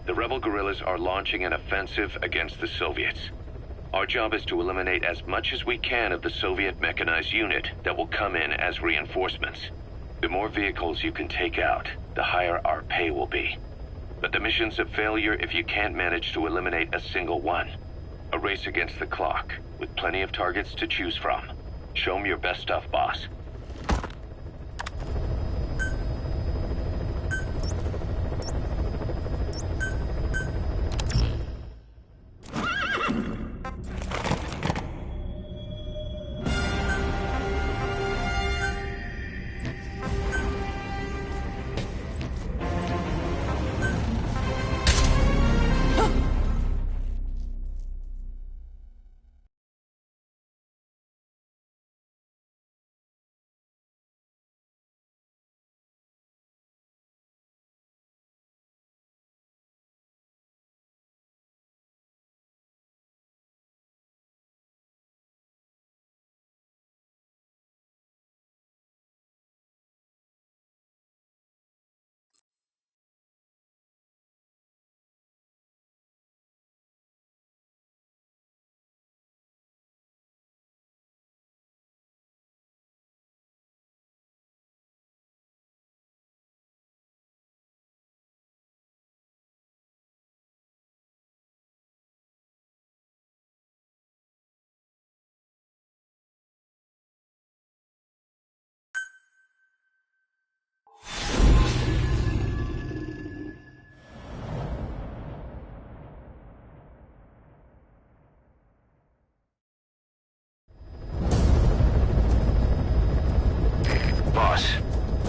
The rebel guerrillas are launching an offensive against the Soviets. Our job is to eliminate as much as we can of the Soviet mechanized unit that will come in as reinforcements. The more vehicles you can take out, the higher our pay will be. But the mission's a failure if you can't manage to eliminate a single one. A race against the clock, with plenty of targets to choose from. Show 'em your best stuff, boss.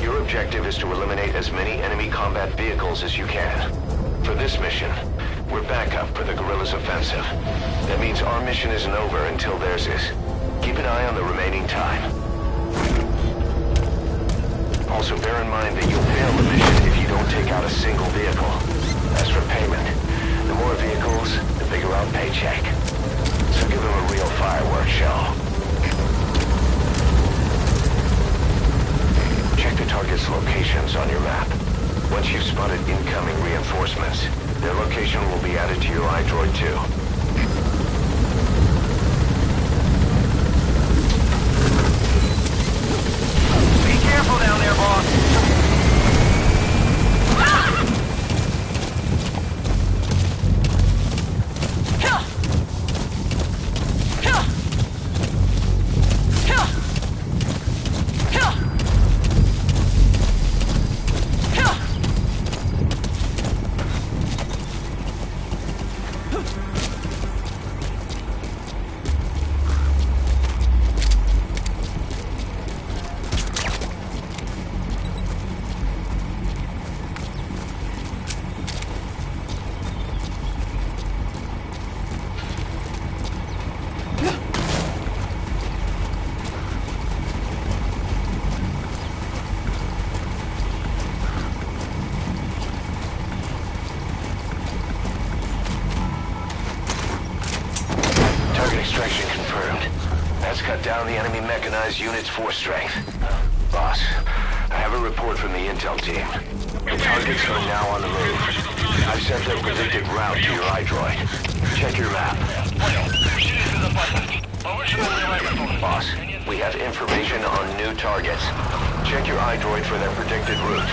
Your objective is to eliminate as many enemy combat vehicles as you can. For this mission, we're backup for the guerrillas' offensive. That means our mission isn't over until theirs is. Keep an eye on the remaining time. Also bear in mind that you'll fail the mission if you don't take out a single vehicle. As for payment, the more vehicles, the bigger our paycheck. So give them a real fireworks show. Check the target's locations on your map. Once you've spotted incoming reinforcements, their location will be added to your iDroid too. Be careful down there, boss! Extraction confirmed. That's cut down the enemy mechanized unit's force strength. Boss, I have a report from the intel team. The targets are now on the move. I've sent their predicted route to your iDroid. Check your map. Boss, we have information on new targets. Check your iDroid for their predicted route.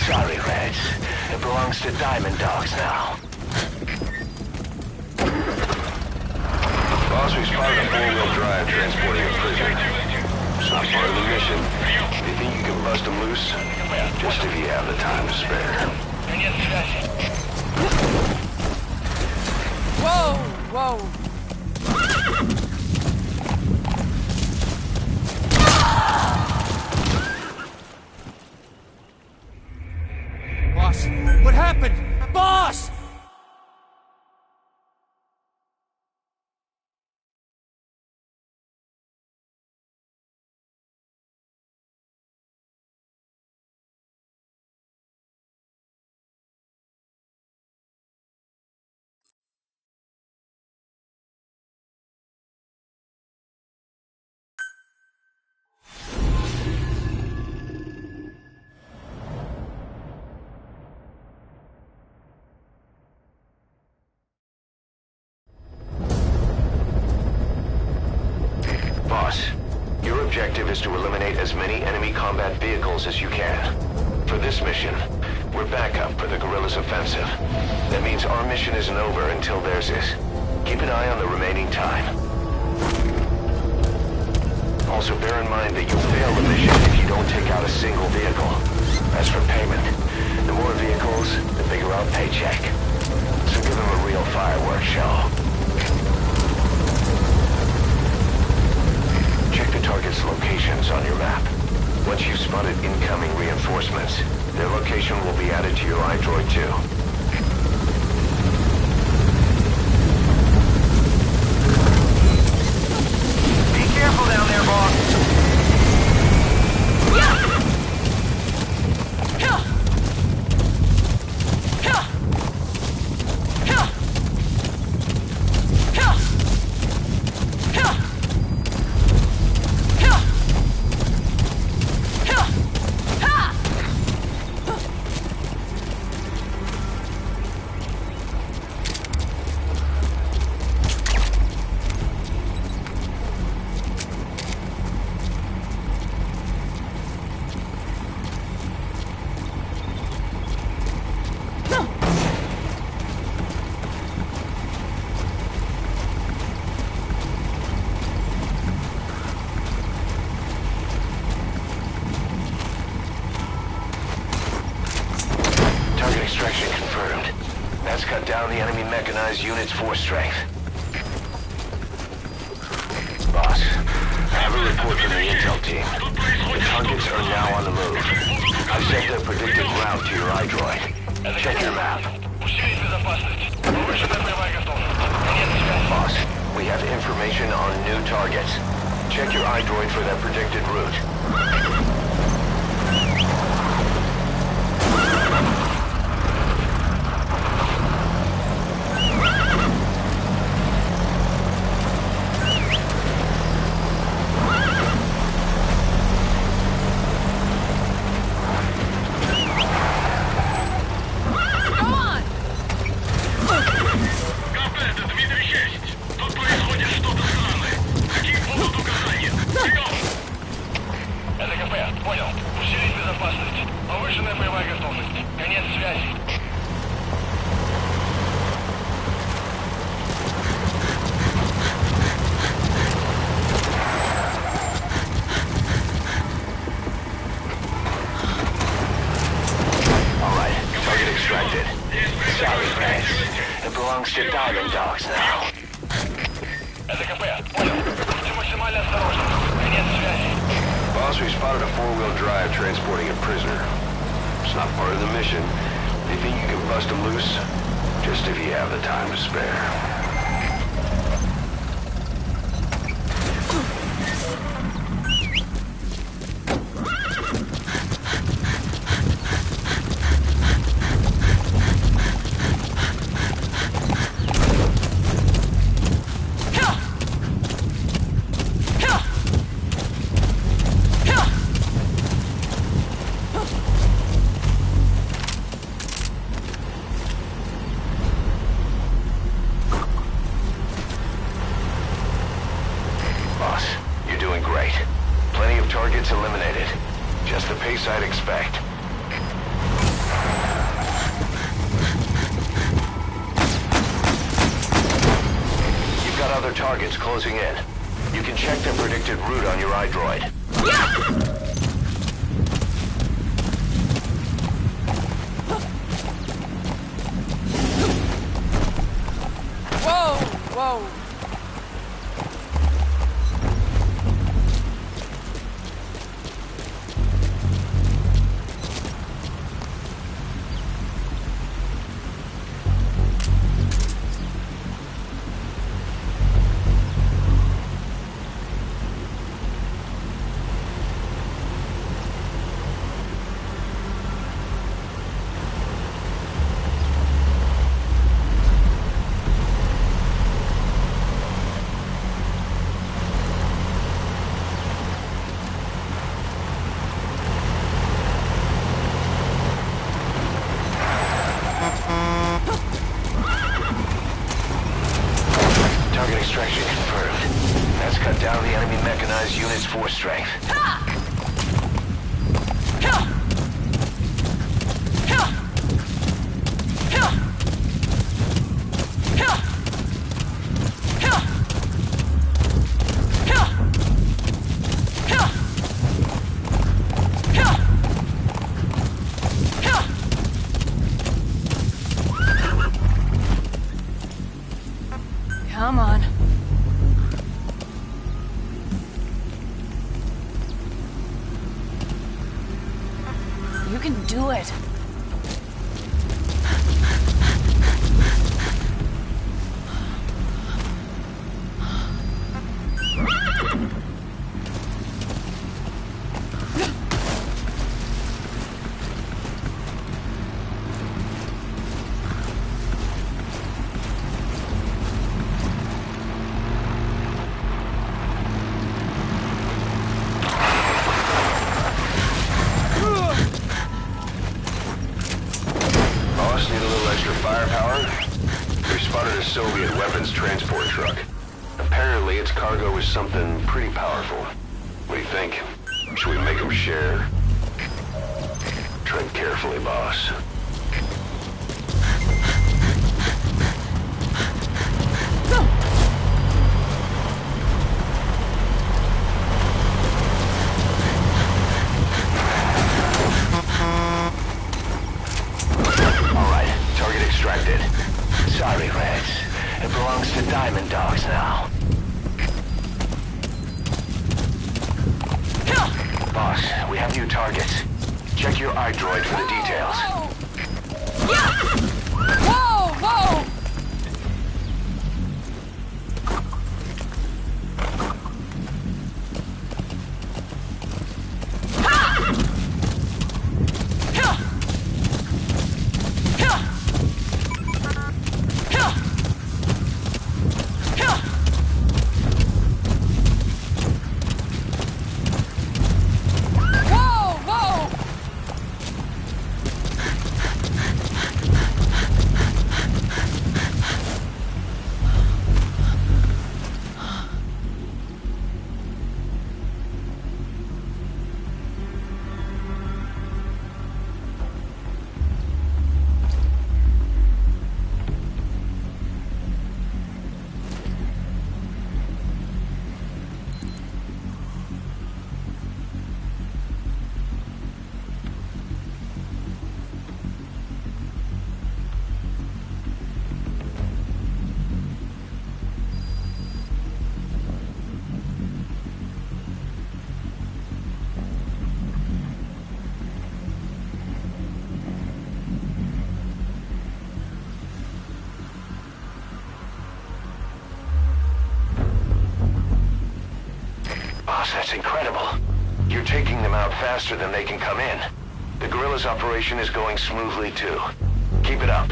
Sorry, Reds. It belongs to Diamond Dogs now. Boss, we spotted a four-wheel drive transporting a prisoner. It's not part of the mission. Do you think you can bust them loose? Just if you have the time to spare. Whoa! Whoa! Boss, what happened? Boss! Boss, your objective is to eliminate as many enemy combat vehicles as you can. For this mission, we're backup for the guerrillas' offensive. That means our mission isn't over until theirs is. Keep an eye on the remaining time. Also bear in mind that you'll fail the mission if you don't take out a single vehicle. As for payment, the more vehicles, the bigger our paycheck. So give them a real fireworks show. Check the target's locations on your map. Once you've spotted incoming reinforcements, their location will be added to your iDroid too. Be careful down there, boss! Extraction confirmed. That's cut down the enemy mechanized unit's force strength. Boss, I have a report from the intel team. The targets are now on the move. I've sent a predicted route to your iDroid. Check your map. Boss, we have information on new targets. Check your iDroid for that predicted route. It belongs to Diamond Dogs now. Boss, we spotted a four-wheel drive transporting a prisoner. It's not part of the mission. Do you think you can bust him loose? Just if you have the time to spare. You're doing great. Plenty of targets eliminated. Just the pace I'd expect. You've got other targets closing in. You can check their predicted route on your iDroid. Whoa! whoa. Target extraction confirmed. That's cut down the enemy mechanized unit's force strength. Come on. You can do it. Boss, need a little extra firepower? We spotted a Soviet weapons transport truck. Apparently its cargo is something pretty powerful. What do you think? Should we make them share? Tread carefully, boss. Extracted. Sorry, Reds. It belongs to Diamond Dogs now. Boss, we have new targets. Check your iDroid for the details. Whoa, whoa! That's incredible. You're taking them out faster than they can come in. The guerrillas' operation is going smoothly, too. Keep it up.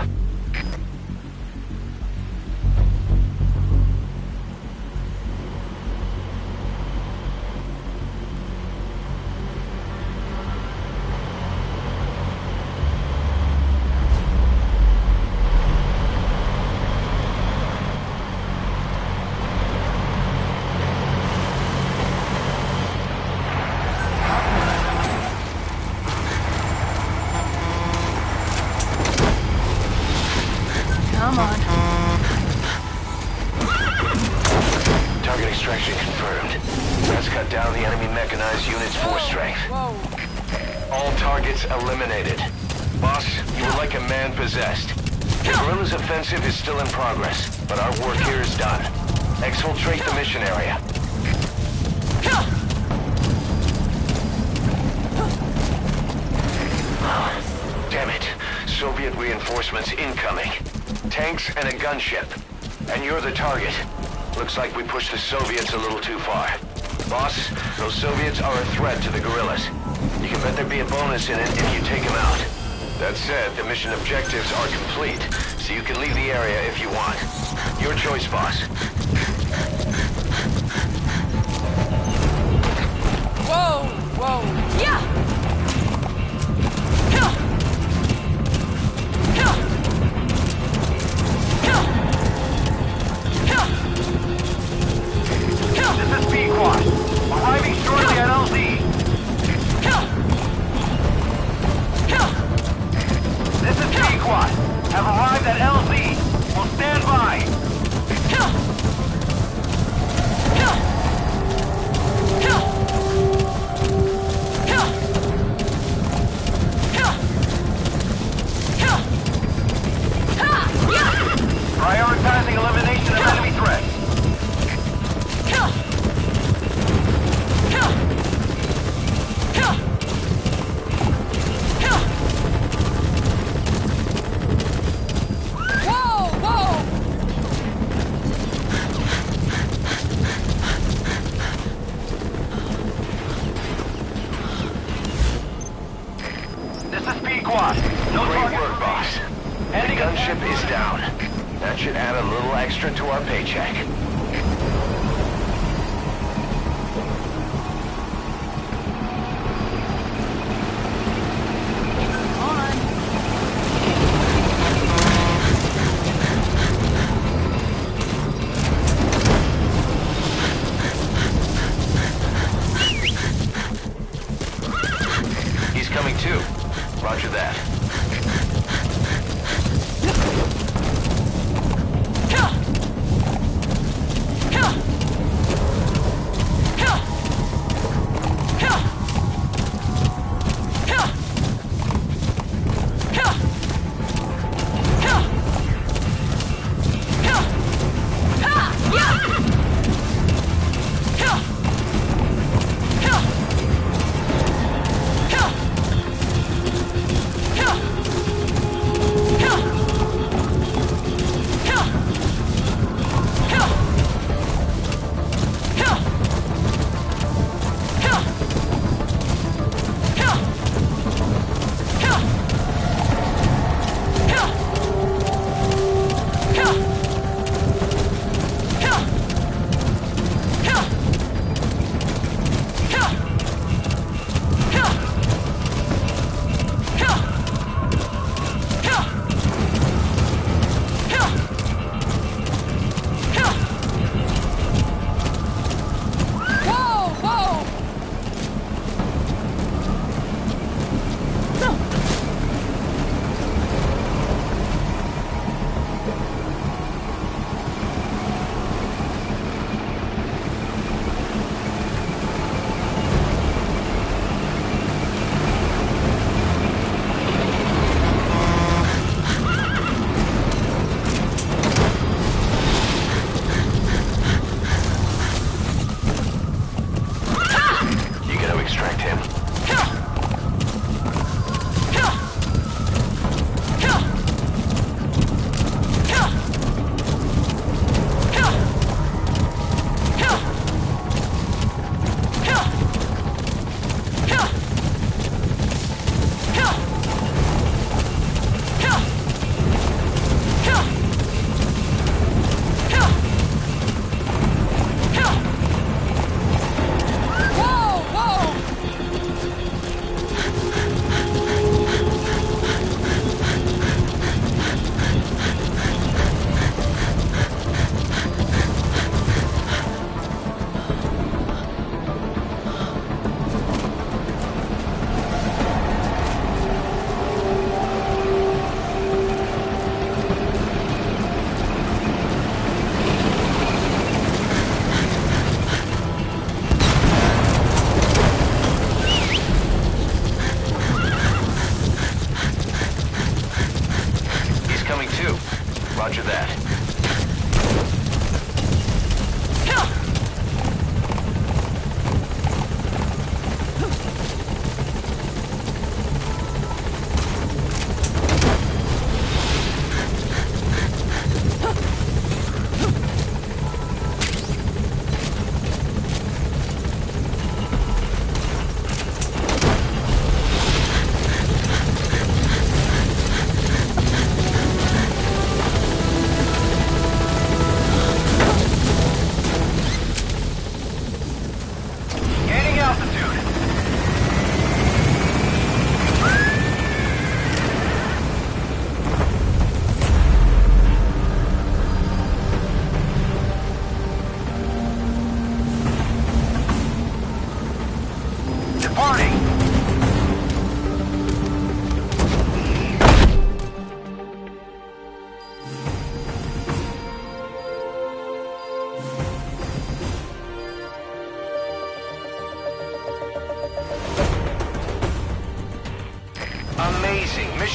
Come on. Target extraction confirmed. That's cut down the enemy mechanized unit's force strength. Whoa. All targets eliminated. Boss, you were like a man possessed. The guerrillas' offensive is still in progress, but our work here is done. Exfiltrate the mission area. Damn it. Soviet reinforcements incoming. Tanks and a gunship. And you're the target. Looks like we pushed the Soviets a little too far. Boss, those Soviets are a threat to the guerrillas. You can bet there'd be a bonus in it if you take them out. That said, the mission objectives are complete, so you can leave the area if you want. Your choice, boss. Whoa, whoa, yeah! This is Pequod. Arriving shortly at LZ. This is Pequod. Have arrived at LZ. Will stand by. Prioritizing elimination of enemy threats. Whoa, whoa! This is Pequod. No Great work, boss. And the gunship is down. That should add a little extra to our paycheck. He's coming too. Roger that.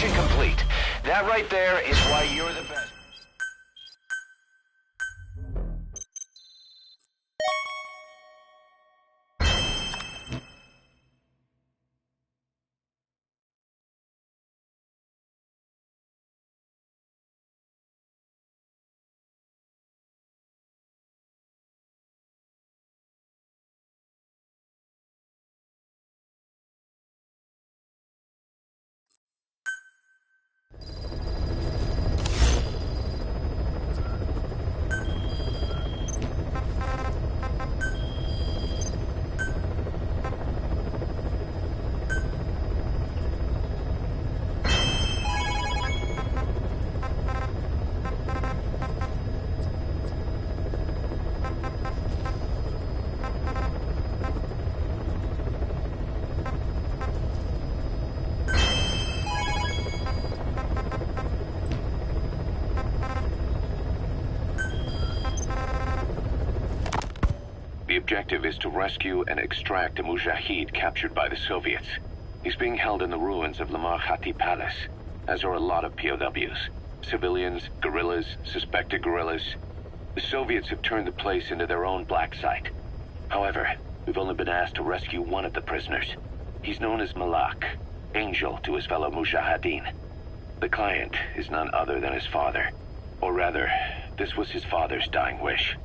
Mission complete. That right there is why you're the best. The objective is to rescue and extract a Mujahid captured by the Soviets. He's being held in the ruins of Lamar Khati Palace, as are a lot of POWs. Civilians, guerrillas, suspected guerrillas. The Soviets have turned the place into their own black site. However, we've only been asked to rescue one of the prisoners. He's known as Malak, Angel to his fellow Mujahideen. The client is none other than his father. Or rather, this was his father's dying wish.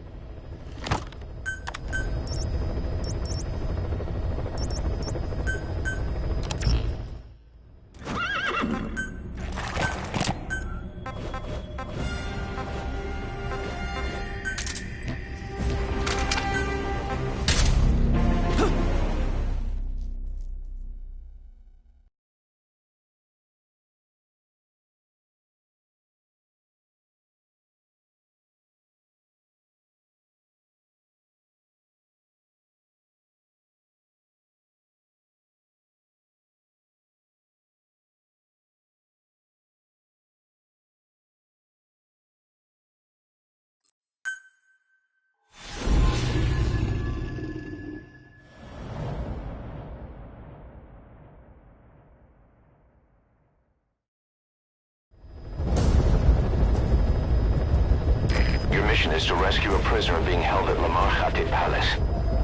Is to rescue a prisoner being held at Lamar Khati Palace.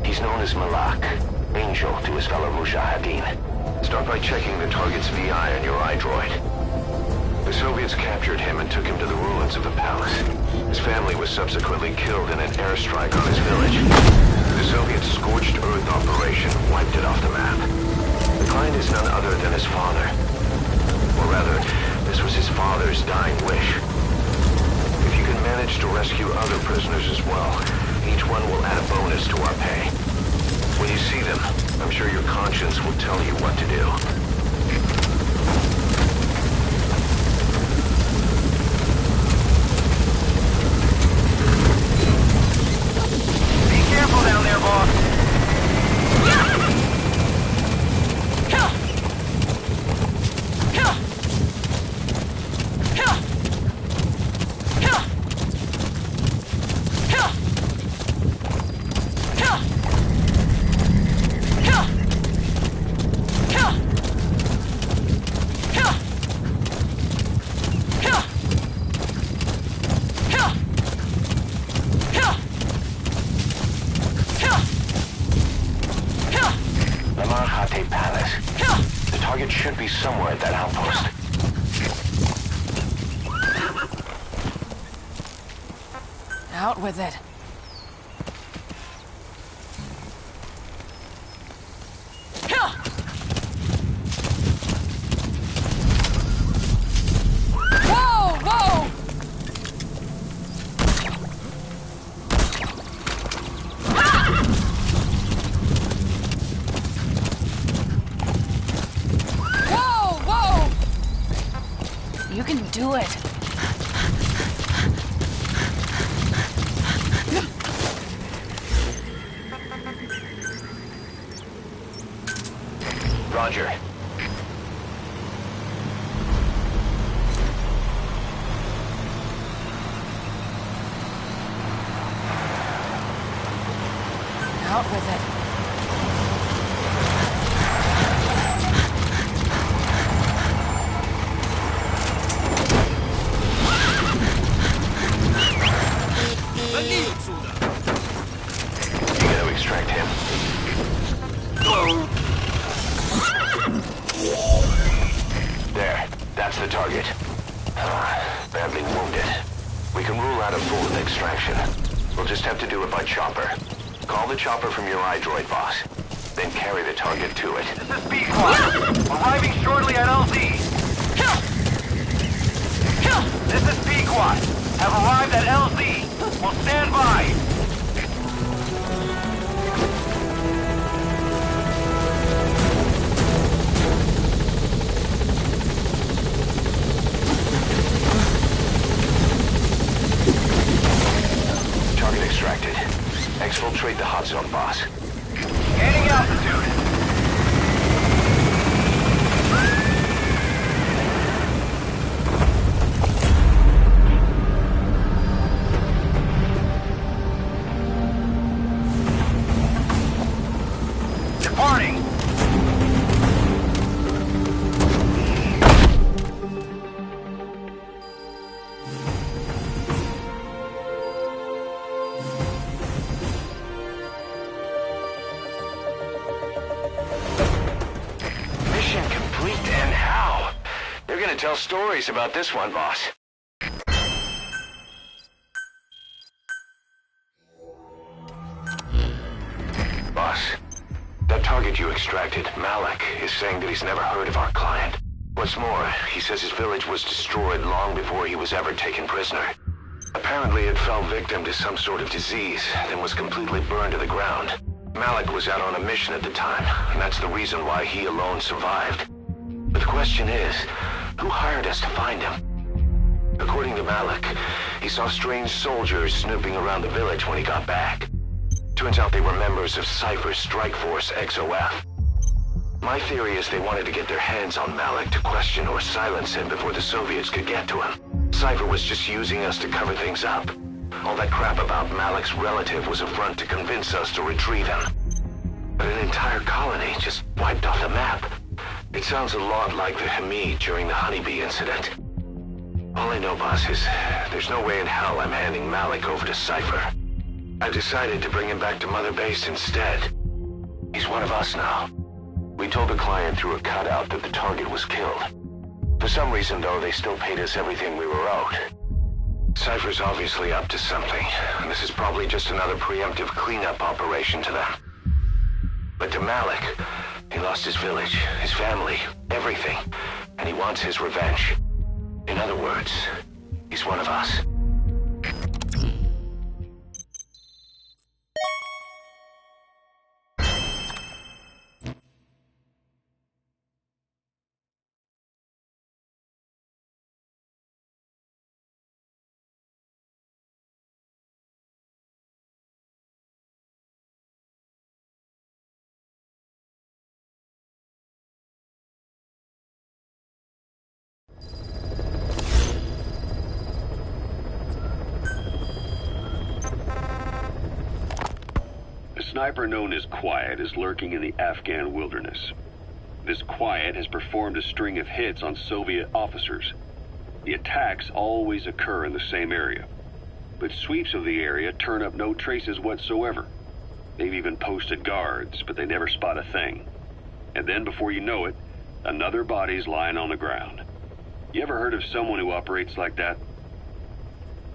He's known as Malak, Angel to his fellow Mujahideen. Start by checking the target's VI on your iDroid. The Soviets captured him and took him to the ruins of the palace. His family was subsequently killed in an airstrike on his village. The Soviet scorched earth operation wiped it off the map. The client is none other than his father. Or rather, this was his father's dying wish. If you can manage to rescue other prisoners as well, each one will add a bonus to our pay. When you see them, I'm sure your conscience will tell you what to do. Should be somewhere at that outpost. Out with it. Whoa! Whoa! You can do it. Roger. Out with it. You gotta extract him. There, that's the target. Badly wounded. We can rule out a full extraction. We'll just have to do it by chopper. Call the chopper from your iDroid, boss. Then carry the target to it. This is Pequod. Arriving shortly at LZ. This is Pequod. Have arrived at LZ. Will stand by. Target extracted. Exfiltrate the hot zone, boss. Gaining altitude. Departing. Mission complete, and how? They're gonna tell stories about this one, boss. Boss, that target you extracted, Malik, is saying that he's never heard of our client. What's more, he says his village was destroyed long before he was ever taken prisoner. Apparently it fell victim to some sort of disease, then was completely burned to the ground. Malik was out on a mission at the time, and that's the reason why he alone survived. But the question is, who hired us to find him? According to Malik, he saw strange soldiers snooping around the village when he got back. Turns out they were members of Cypher's strike force, XOF. My theory is they wanted to get their hands on Malik to question or silence him before the Soviets could get to him. Cypher was just using us to cover things up. All that crap about Malik's relative was a front to convince us to retrieve him. But an entire colony just wiped off the map. It sounds a lot like the Hamid during the Honeybee incident. All I know, boss, is there's no way in hell I'm handing Malik over to Cypher. I decided to bring him back to Mother Base instead. He's one of us now. We told the client through a cutout that the target was killed. For some reason, though, they still paid us everything we were owed. Cypher's obviously up to something, and this is probably just another preemptive cleanup operation to them. But to Malik, he lost his village, his family, everything, and he wants his revenge. In other words, he's one of us. A sniper known as Quiet is lurking in the Afghan wilderness. This Quiet has performed a string of hits on Soviet officers. The attacks always occur in the same area, but sweeps of the area turn up no traces whatsoever. They've even posted guards, but they never spot a thing. And then before you know it, another body's lying on the ground. You ever heard of someone who operates like that?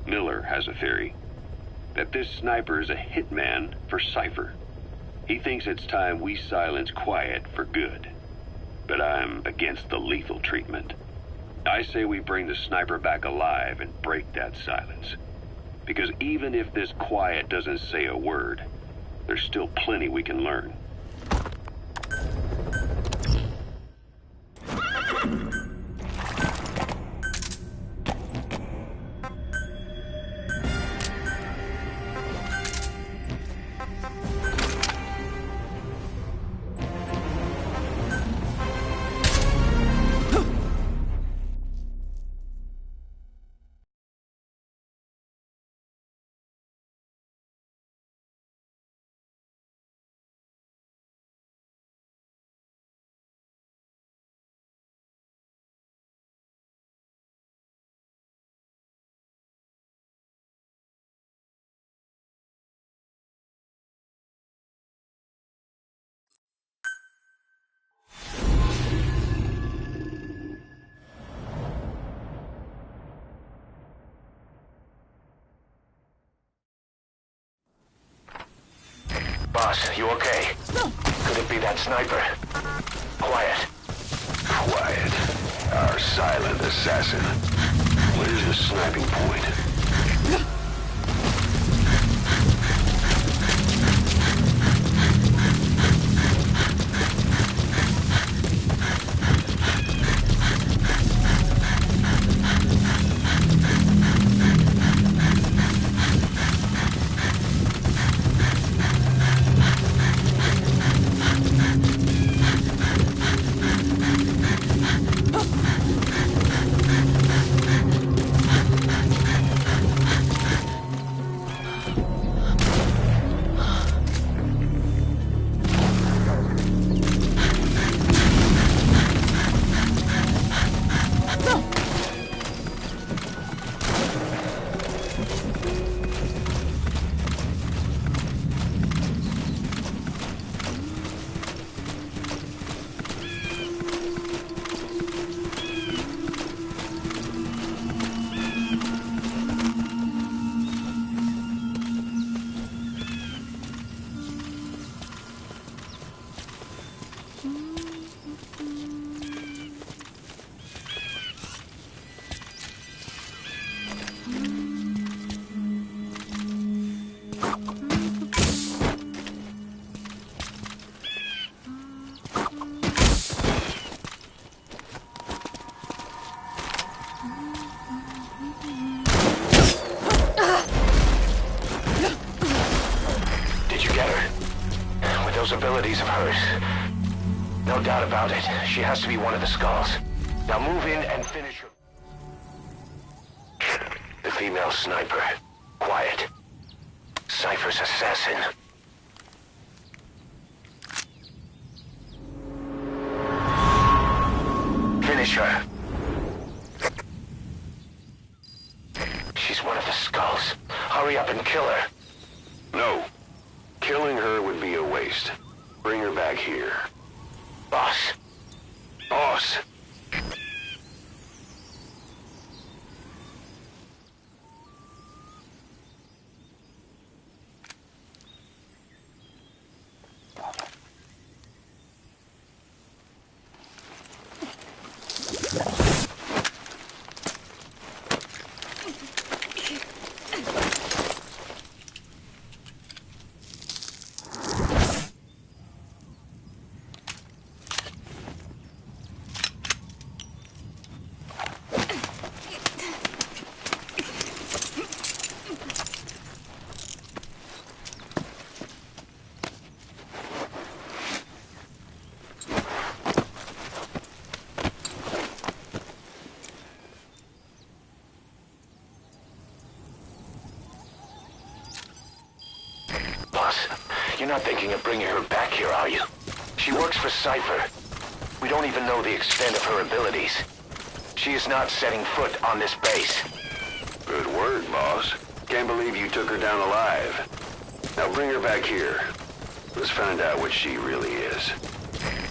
Miller has a theory that this sniper is a hitman for Cypher. He thinks it's time we silence Quiet for good. But I'm against the lethal treatment. I say we bring the sniper back alive and break that silence. Because even if this Quiet doesn't say a word, there's still plenty we can learn. Boss, you okay? Could it be that sniper? Quiet. Quiet. Our silent assassin. What is the sniping point? Those abilities of hers. No doubt about it. She has to be one of the Skulls. Now move in and finish her. The female sniper. Quiet. Cypher's assassin. Finish her. She's one of the Skulls. Hurry up and kill her. No. Killing her would be a waste. Bring her back here. Boss. Boss! You're not thinking of bringing her back here, are you? She works for Cypher. We don't even know the extent of her abilities. She is not setting foot on this base. Good word, boss. Can't believe you took her down alive. Now bring her back here. Let's find out what she really is.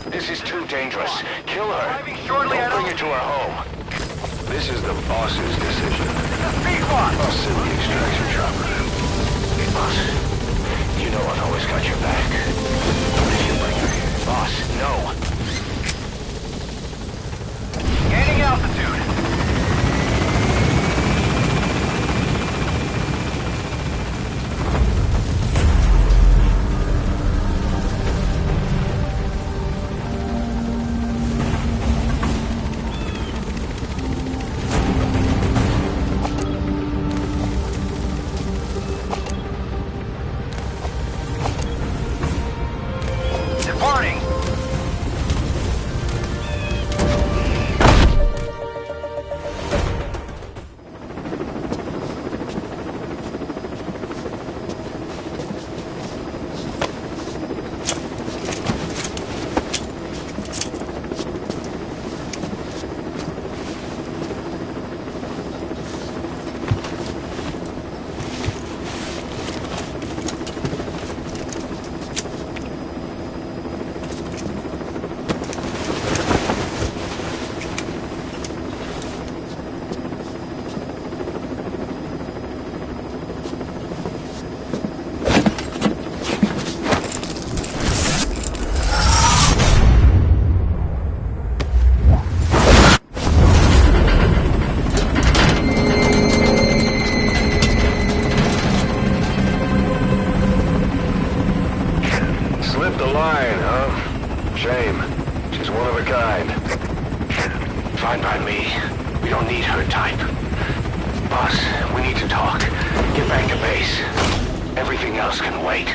This is too dangerous. Kill her. Arriving shortly Don't at bring her to our home. This is the boss's decision. Pequod! I'll send the extraction chopper. Boss, you know I've always got your back. But if you bring her here... Boss, no. Gaining altitude. the line, huh? Shame. She's one of a kind. Fine by me. We don't need her type. Boss, we need to talk. Get back to base. Everything else can wait.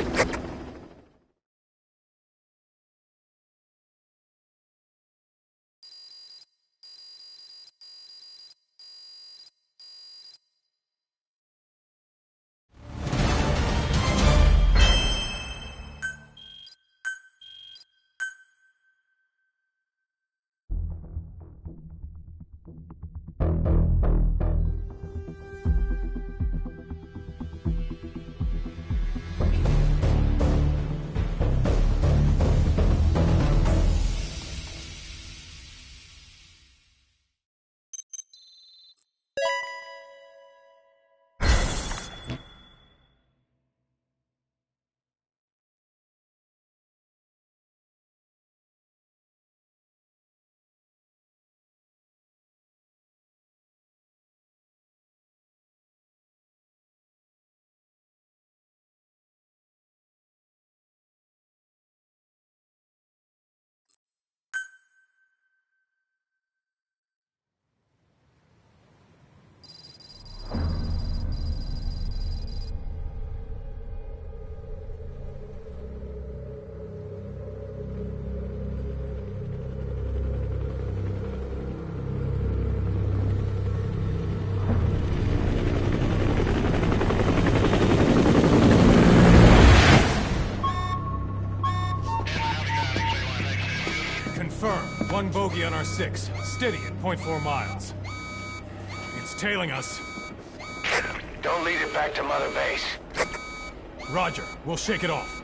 One bogey on our 6, steady at .4 miles. It's tailing us. Don't lead it back to Mother Base. Roger, we'll shake it off.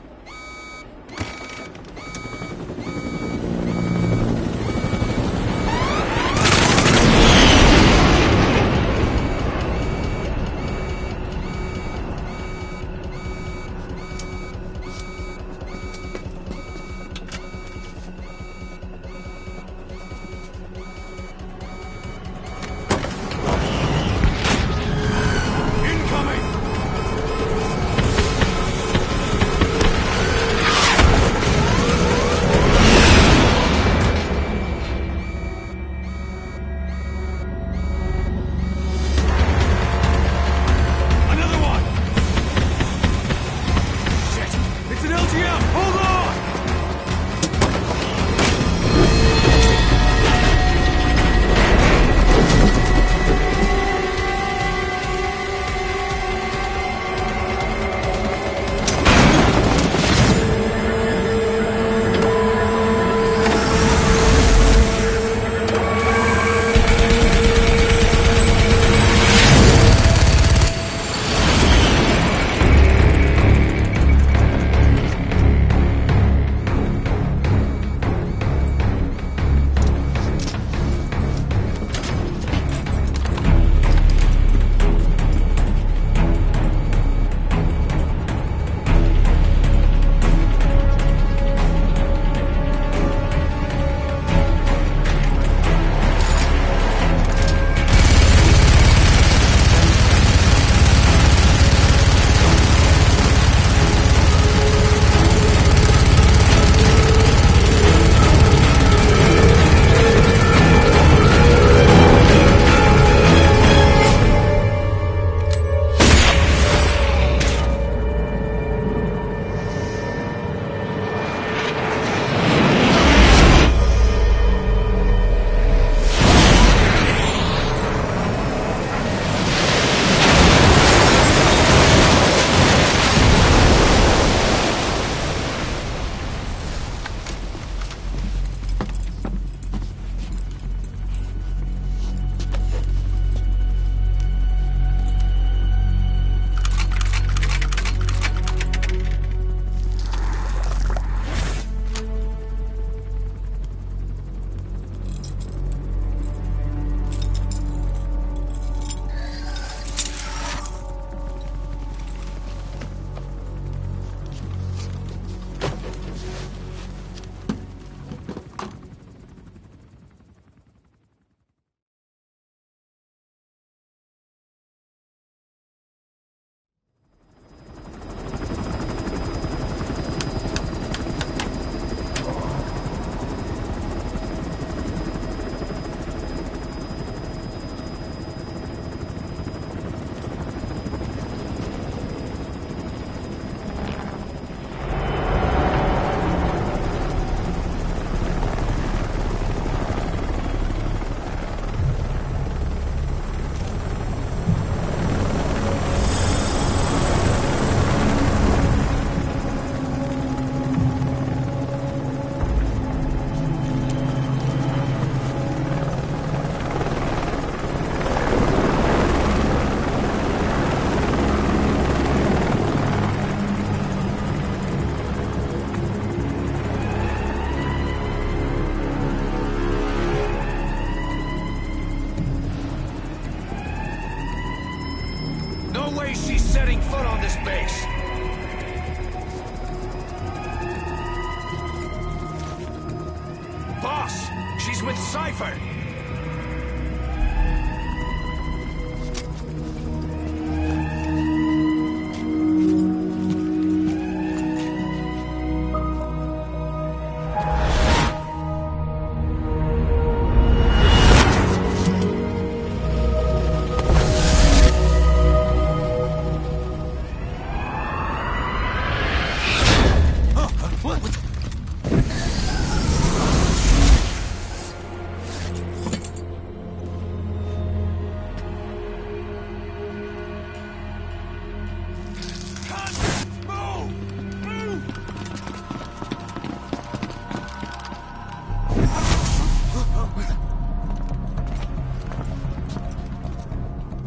Cypher!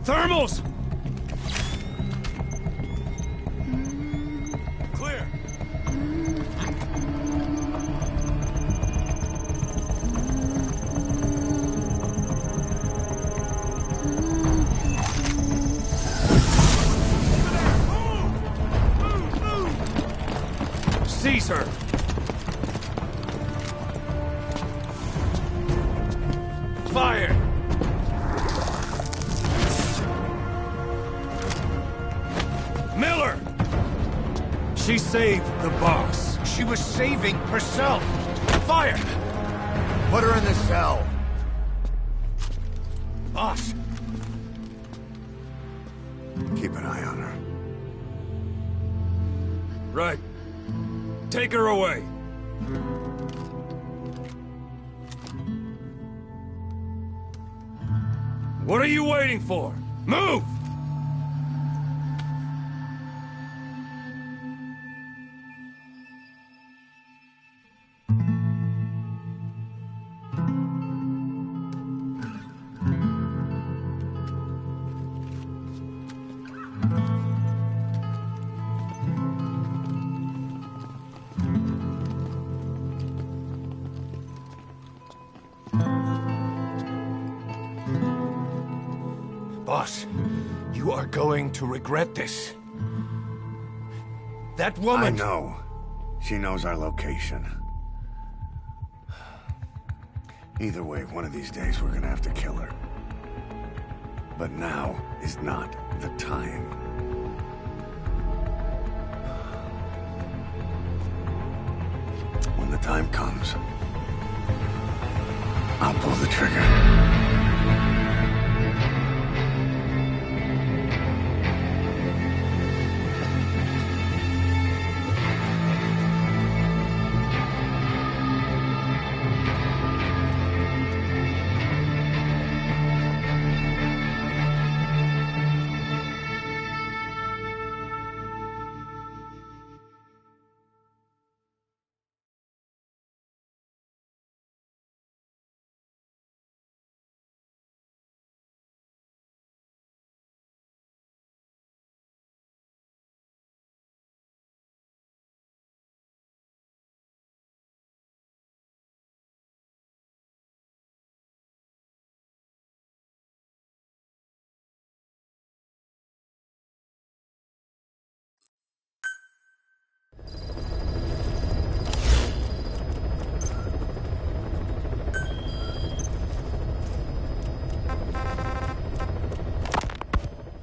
Thermals! Clear. Seize her! Fire! Miller! She saved the boss. She was saving herself. Fire! Put her in the cell. Boss. Keep an eye on her. Right. Take her away. What are you waiting for? Move! Boss, you are going to regret this. That woman... I know. She knows our location. Either way, one of these days we're gonna have to kill her. But now is not the time. When the time comes, I'll pull the trigger.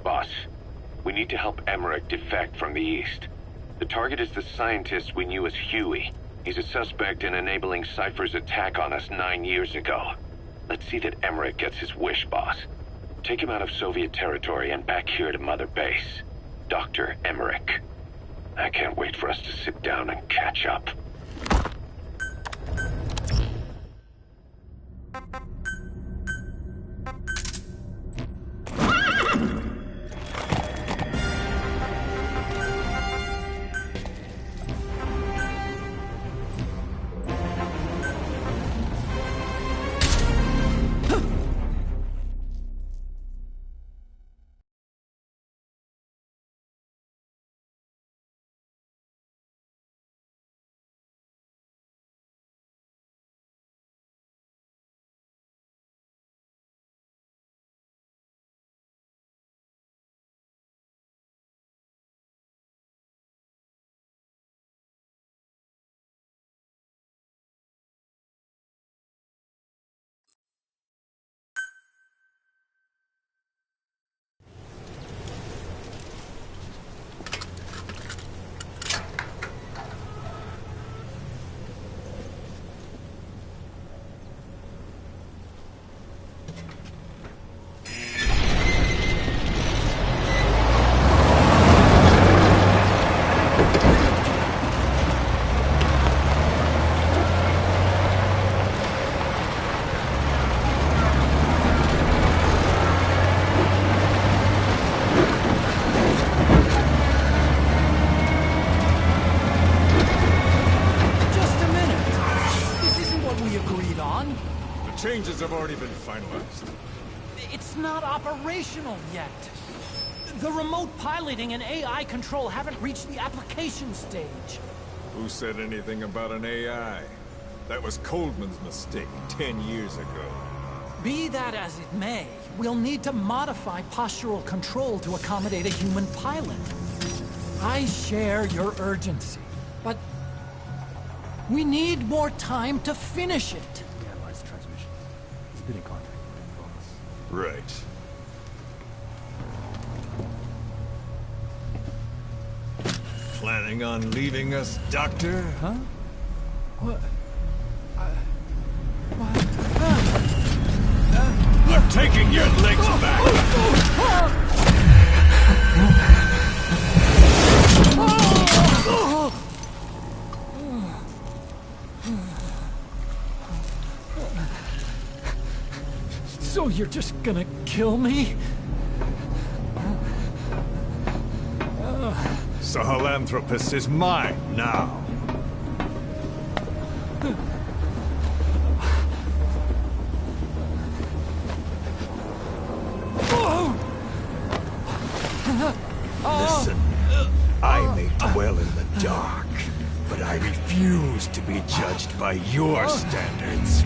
Boss, we need to help Emmerich defect from the east. The target is the scientist we knew as Huey. He's a suspect in enabling Cypher's attack on us 9 years ago. Let's see that Emmerich gets his wish, boss. Take him out of Soviet territory and back here to Mother Base. Dr. Emmerich. I can't wait for us to sit down and catch up. orders have already been finalized. It's not operational yet. The remote piloting and AI control haven't reached the application stage. Who said anything about an AI? That was Coldman's mistake 10 years ago. Be that as it may, we'll need to modify postural control to accommodate a human pilot. I share your urgency, but we need more time to finish it. Analyze the transmission. He's been in contact with the boss. Right. Planning on leaving us, Doctor? Huh? What? I'm taking your legs back! So you're just gonna kill me? Sahelanthropus is mine now. Listen, I may dwell in the dark, but I refuse to be judged by your standards,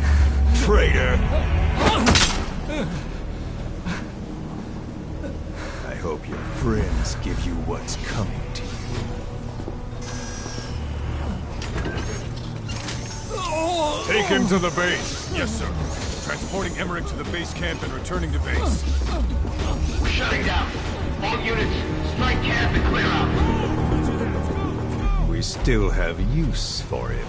traitor! I hope your friends give you what's coming to you. Take him to the base. Yes, sir. Transporting Emmerich to the base camp and returning to base. We're shutting down. All units, strike camp and clear out. We still have use for him.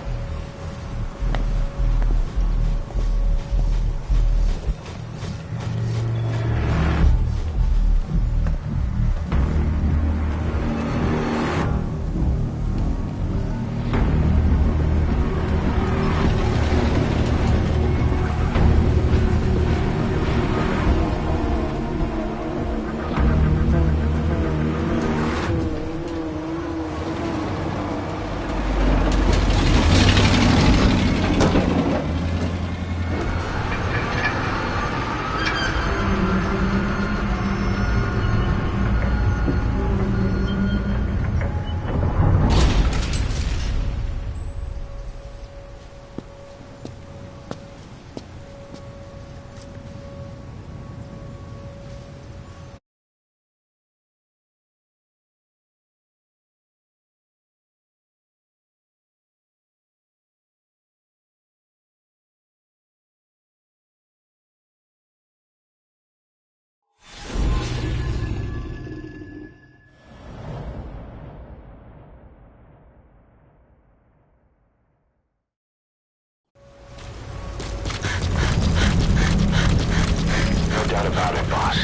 About it, boss.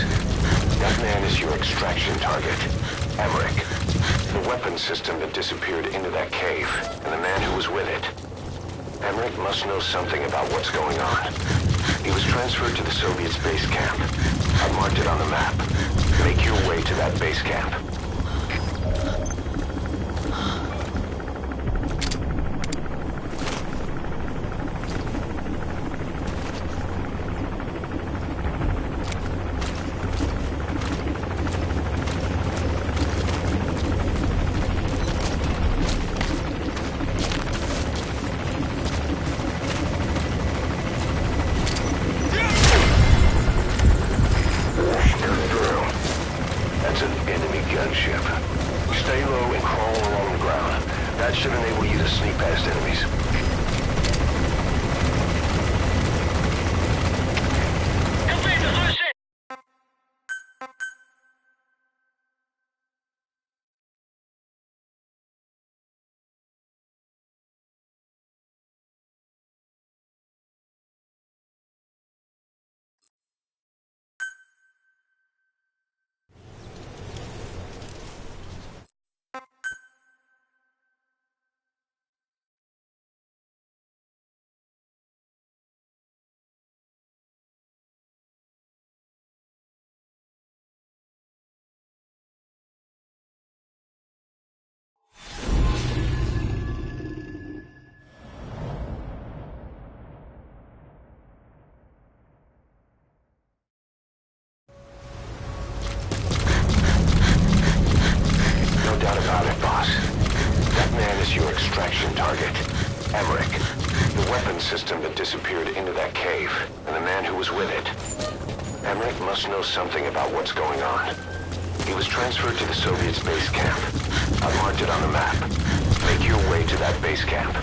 That man is your extraction target, Emmerich. The weapon system that disappeared into that cave, and the man who was with it. Emmerich must know something about what's going on. He was transferred to the Soviet base camp. I marked it on the map. Make your way to that base camp. Gunship. Stay low and crawl along the ground. That should enable you to sneak past enemies. Emmerich. The weapons system that disappeared into that cave, and the man who was with it. Emmerich must know something about what's going on. He was transferred to the Soviets' base camp. I marked it on the map. Make your way to that base camp.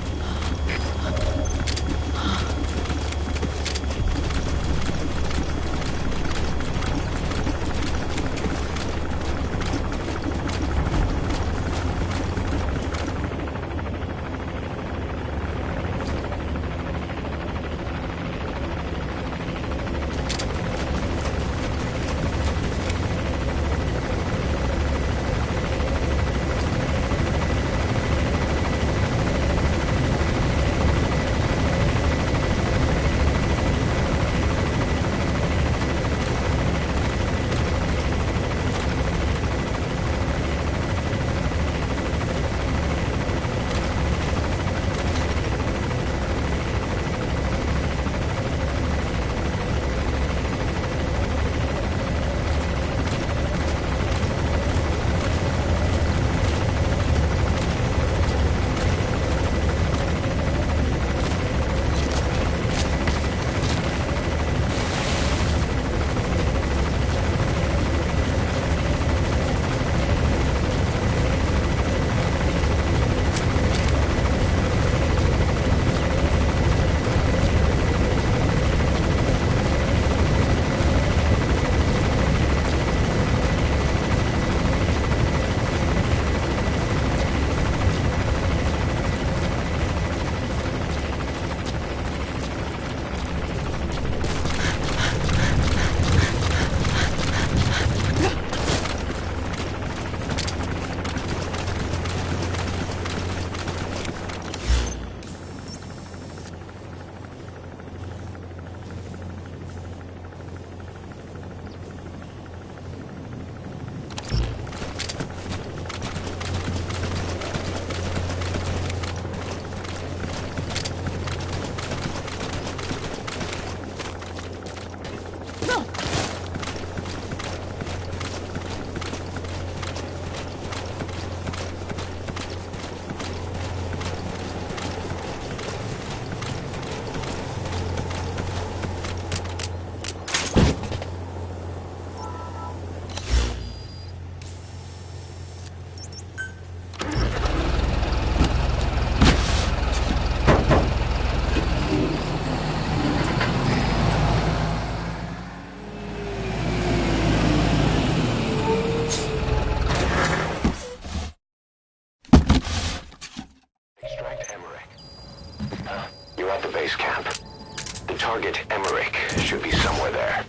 Target Emmerich should be somewhere there.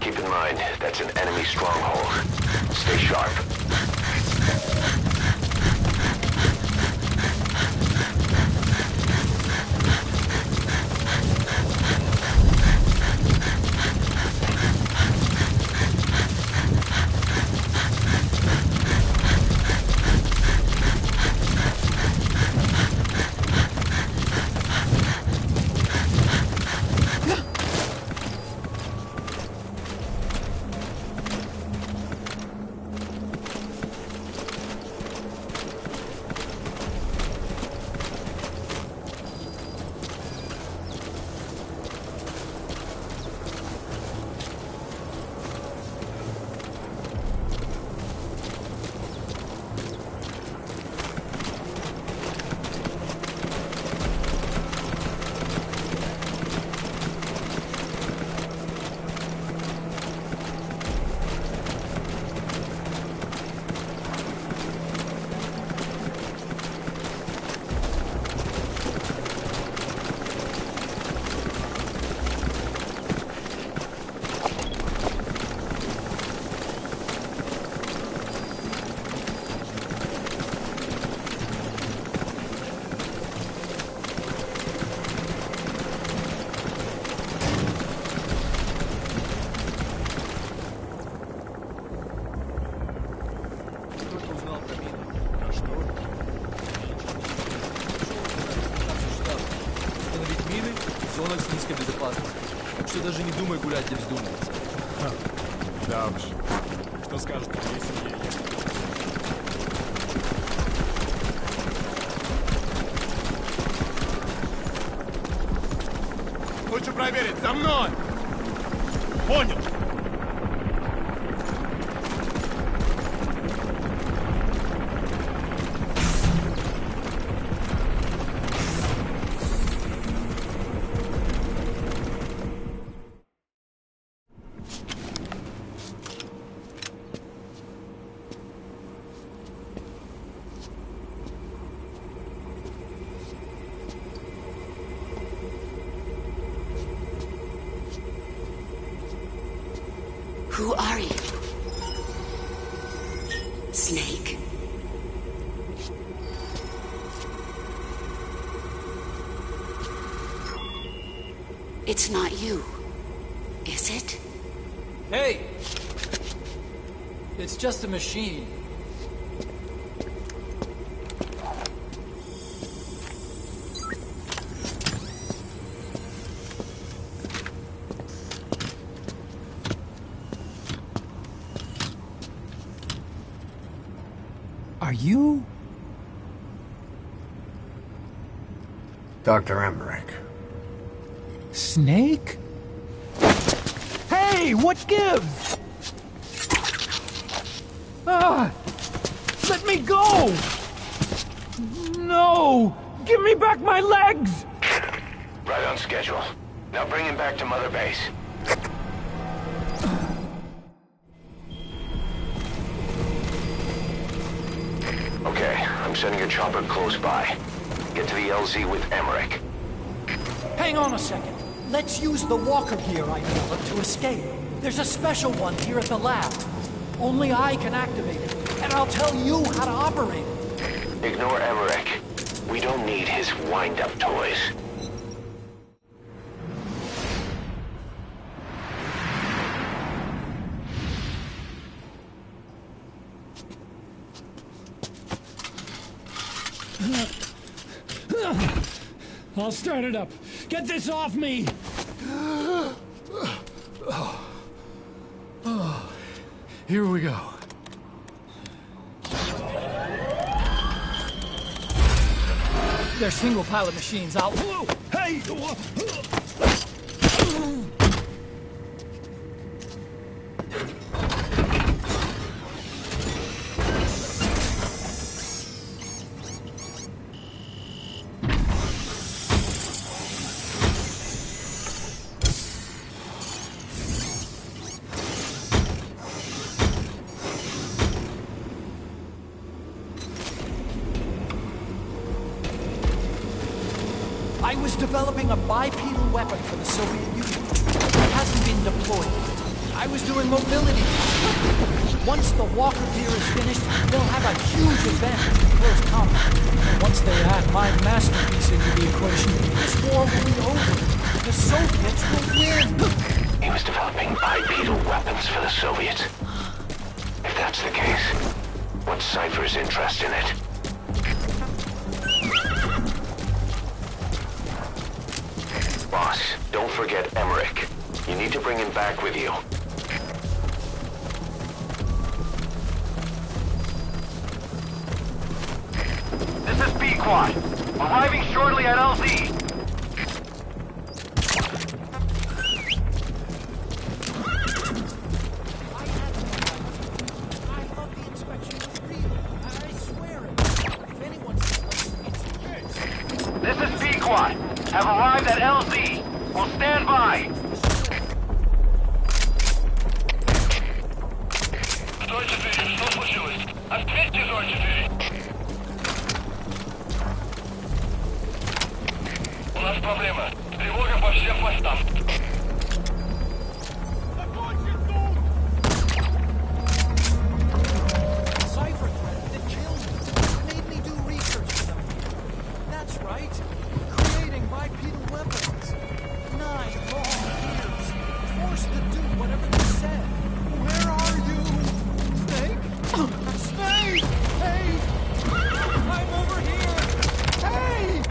Keep in mind, that's an enemy stronghold. Stay sharp. зонах с низкой безопасностью. Так что даже не думай гулять, где вздумается. Да уж. Что скажут твоей семье, если... проверить! За мной! Понял! Who are you? Snake? It's not you, is it? Hey! It's just a machine. Are you? Dr. Emmerich. Snake? Hey, what gives? Ah! Let me go! No! Give me back my legs! Right on schedule. Now bring him back to Mother Base. Okay, I'm sending a chopper close by. Get to the LZ with Emmerich. Hang on a second. Let's use the walker gear I developed to escape. There's a special one here at the lab. Only I can activate it, and I'll tell you how to operate it. Ignore Emmerich. We don't need his wind-up toys. I'll start it up. Get this off me! Here we go. They're single-pilot machines. I'll... Hey! I was developing a bipedal weapon for the Soviet Union. It hasn't been deployed. I was doing mobility tests. Once the walker gear is finished, they'll have a huge advantage in close combat. And once they add my masterpiece into the equation, this war will be over. The Soviets will win. He was developing bipedal weapons for the Soviets. If that's the case, what's Cypher's interest in it? Boss, don't forget Emmerich. You need to bring him back with you. This is Pequod. Arriving shortly at LZ. This is Pequod. Have arrived at LZ. Will stand by. Что случилось? Ответьте, 04. У нас проблема. Тревога по всем постам. Cypher threat that killed me. Made me do research for them. That's right. Creating bipedal weapons. 9 long years. Forced to do whatever they said. Where are you? Snake? Snake! Hey! I'm over here! Hey!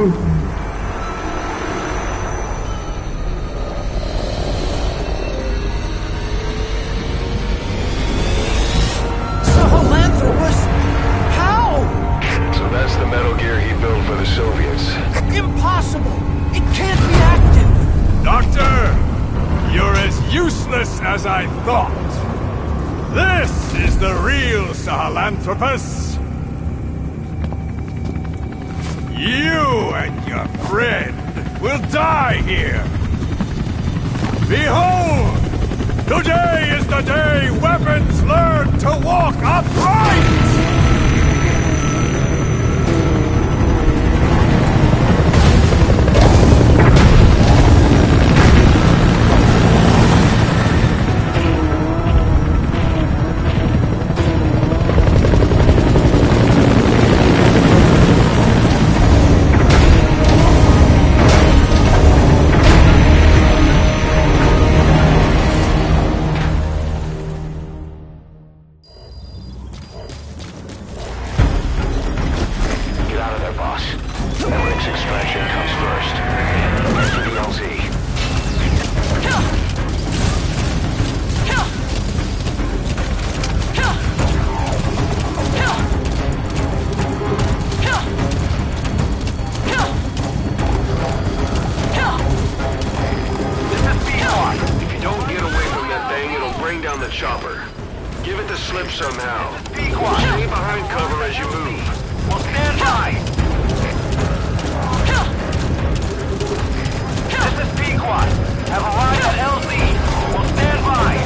Sahelanthropus? How? So that's the Metal Gear he built for the Soviets. Impossible! It can't be active! Doctor! You're as useless as I thought. This is the real Sahelanthropus. You and your friend will die here. Behold! Today is the day weapons learn to walk upright! Chopper. Give it the slip somehow. Stay behind cover as you move. We'll stand by. This is Pequod. Have arrived at LZ. We'll stand by.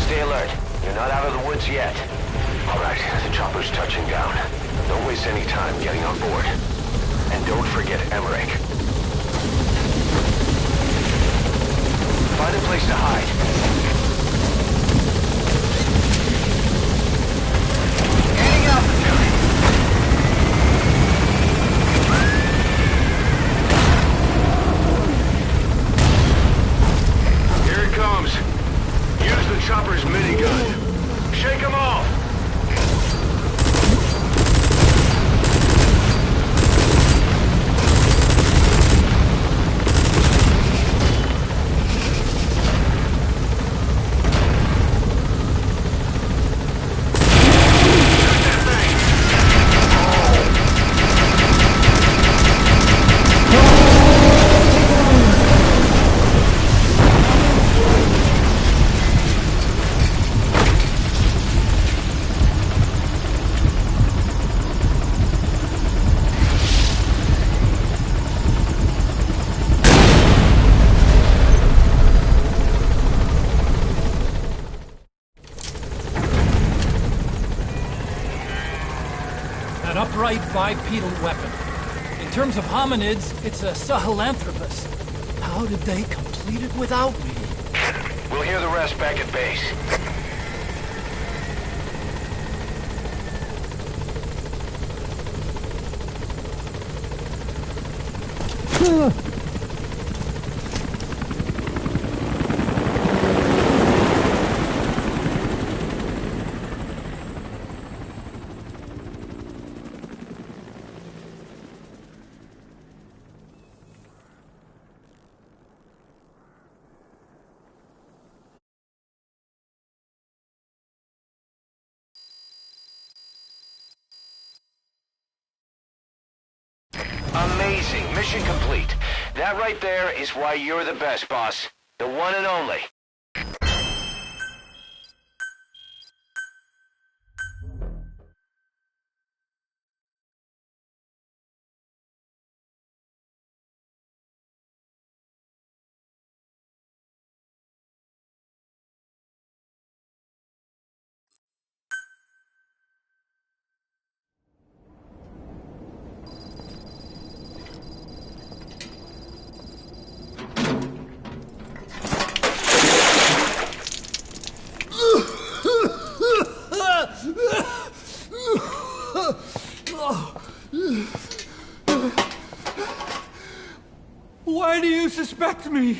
Stay alert. You're not out of the woods yet. All right, the chopper's touching down. Don't waste any time getting on board. And don't forget Emmerich. Find a place to hide. Gaining altitude. Here it comes. Use the chopper's minigun. Shake him off! An upright bipedal weapon. In terms of hominids, it's a Sahelanthropus. How did they complete it without me? We'll hear the rest back at base. Amazing. Mission complete. That right there is why you're the best, boss. The one and only. Why do you suspect me?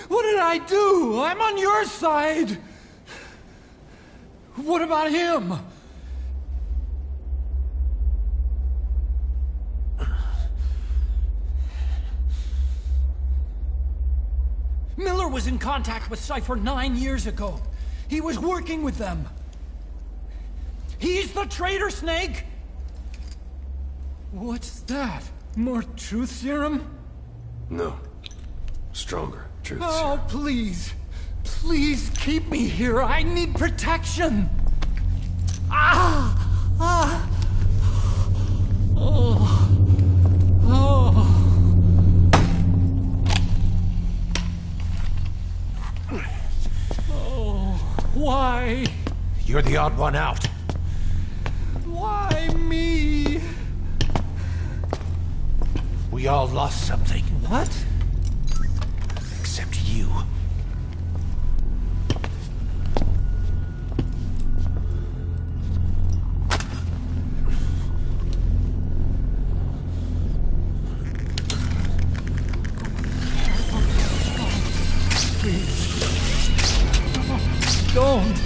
What did I do? I'm on your side. What about him? Miller was in contact with Cypher 9 years ago. He was working with them. He's the traitor, Snake! What's that? More truth serum? No. Stronger truth serum. Oh, please. Please keep me here. I need protection. Ah! Ah! Oh. Oh. Why? You're the odd one out. Why me? We all lost something. What? Except you. Don't!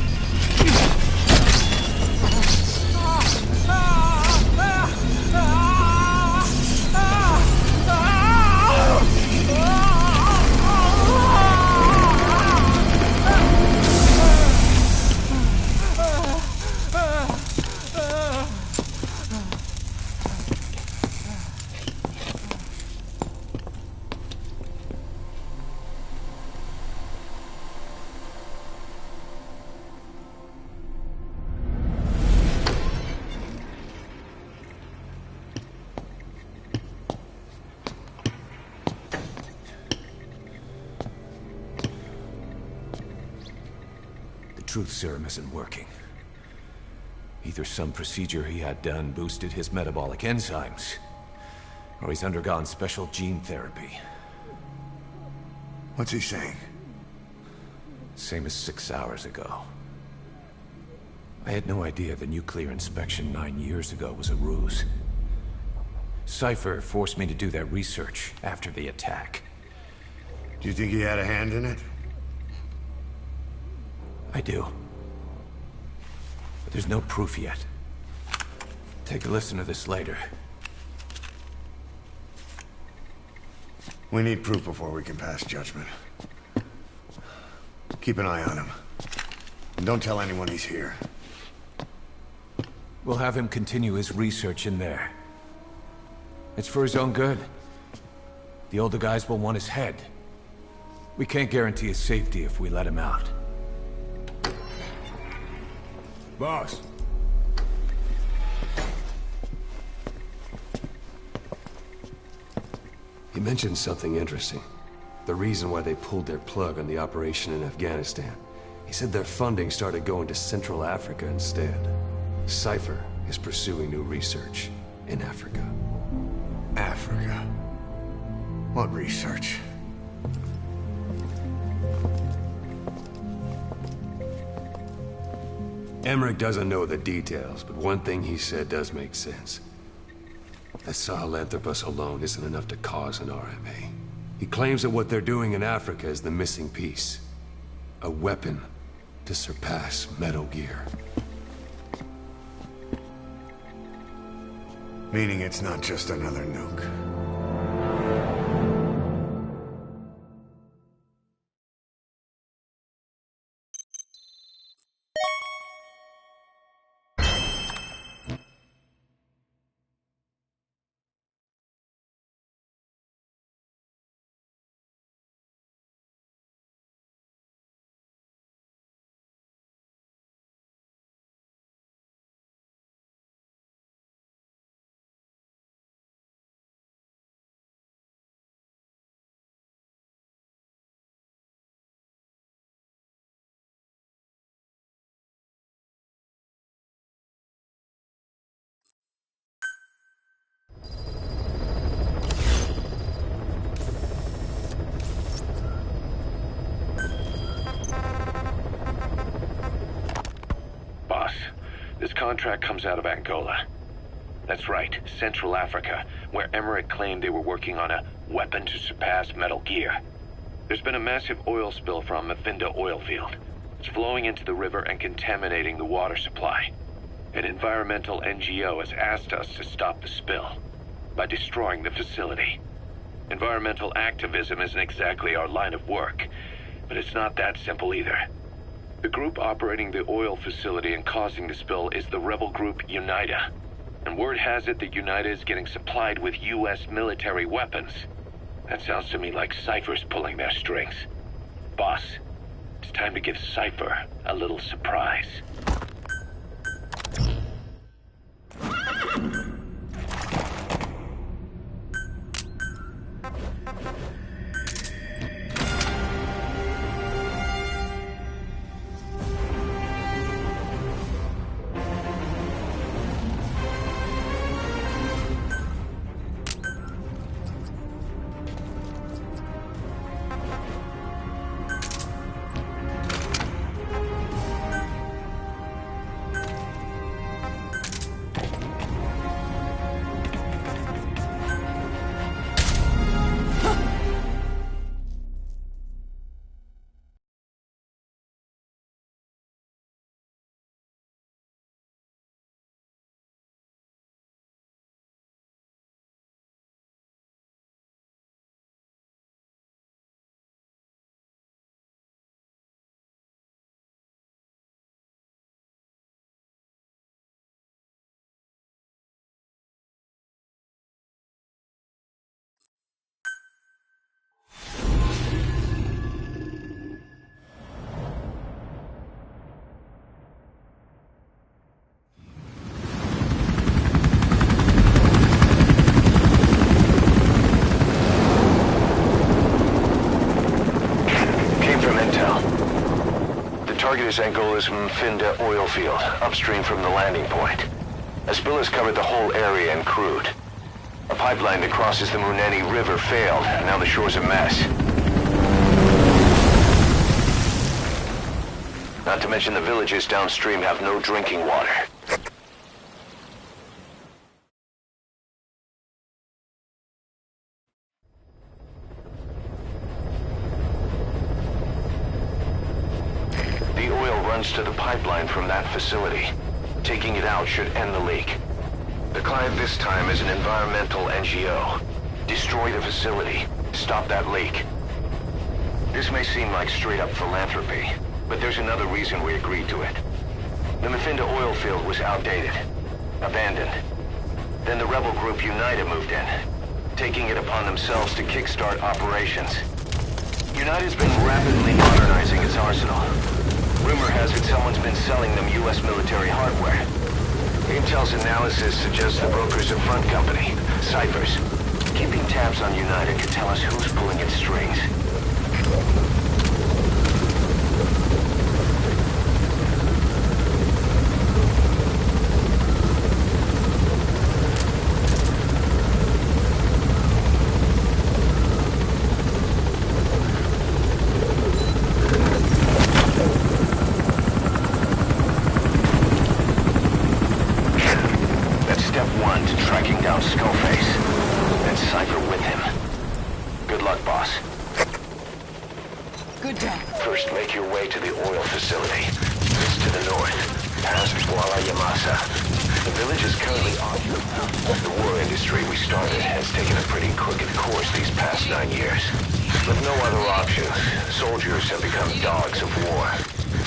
Truth serum isn't working. Either some procedure he had done boosted his metabolic enzymes, or he's undergone special gene therapy. What's he saying? Same as 6 hours ago. I had no idea the nuclear inspection 9 years ago was a ruse. Cypher forced me to do that research after the attack. Do you think he had a hand in it? I do. But there's no proof yet. Take a listen to this later. We need proof before we can pass judgment. Keep an eye on him. And don't tell anyone he's here. We'll have him continue his research in there. It's for his own good. The older guys will want his head. We can't guarantee his safety if we let him out. Boss. He mentioned something interesting. The reason why they pulled their plug on the operation in Afghanistan. He said their funding started going to Central Africa instead. Cypher is pursuing new research in Africa. Africa? What research? Emmerich doesn't know the details, but one thing he said does make sense. That Sahelanthropus alone isn't enough to cause an RMA. He claims that what they're doing in Africa is the missing piece. A weapon to surpass Metal Gear. Meaning it's not just another nuke. This contract comes out of Angola. That's right, Central Africa, where Emmerich claimed they were working on a weapon to surpass Metal Gear. There's been a massive oil spill from Mfinda oil field. It's flowing into the river and contaminating the water supply. An environmental NGO has asked us to stop the spill by destroying the facility. Environmental activism isn't exactly our line of work, but it's not that simple either. The group operating the oil facility and causing the spill is the rebel group UNITA. And word has it that UNITA is getting supplied with U.S. military weapons. That sounds to me like Cypher's pulling their strings. Boss, it's time to give Cypher a little surprise. Target is Angola's Mfinda oil field, upstream from the landing point. A spill has covered the whole area and crude. A pipeline that crosses the Muneni River failed, and now the shore's a mess. Not to mention the villages downstream have no drinking water. To the pipeline from that facility. Taking it out should end the leak. The client this time is an environmental NGO. Destroy the facility. Stop that leak. This may seem like straight-up philanthropy, but there's another reason we agreed to it. The Mfinda oil field was outdated, abandoned. Then the rebel group UNITA moved in, taking it upon themselves to kickstart operations. UNITA's been rapidly modernizing its arsenal. Rumor has it someone's been selling them U.S. military hardware. Intel's analysis suggests the broker's a front company, Cyphers. Keeping tabs on UNITA could tell us who's pulling its strings.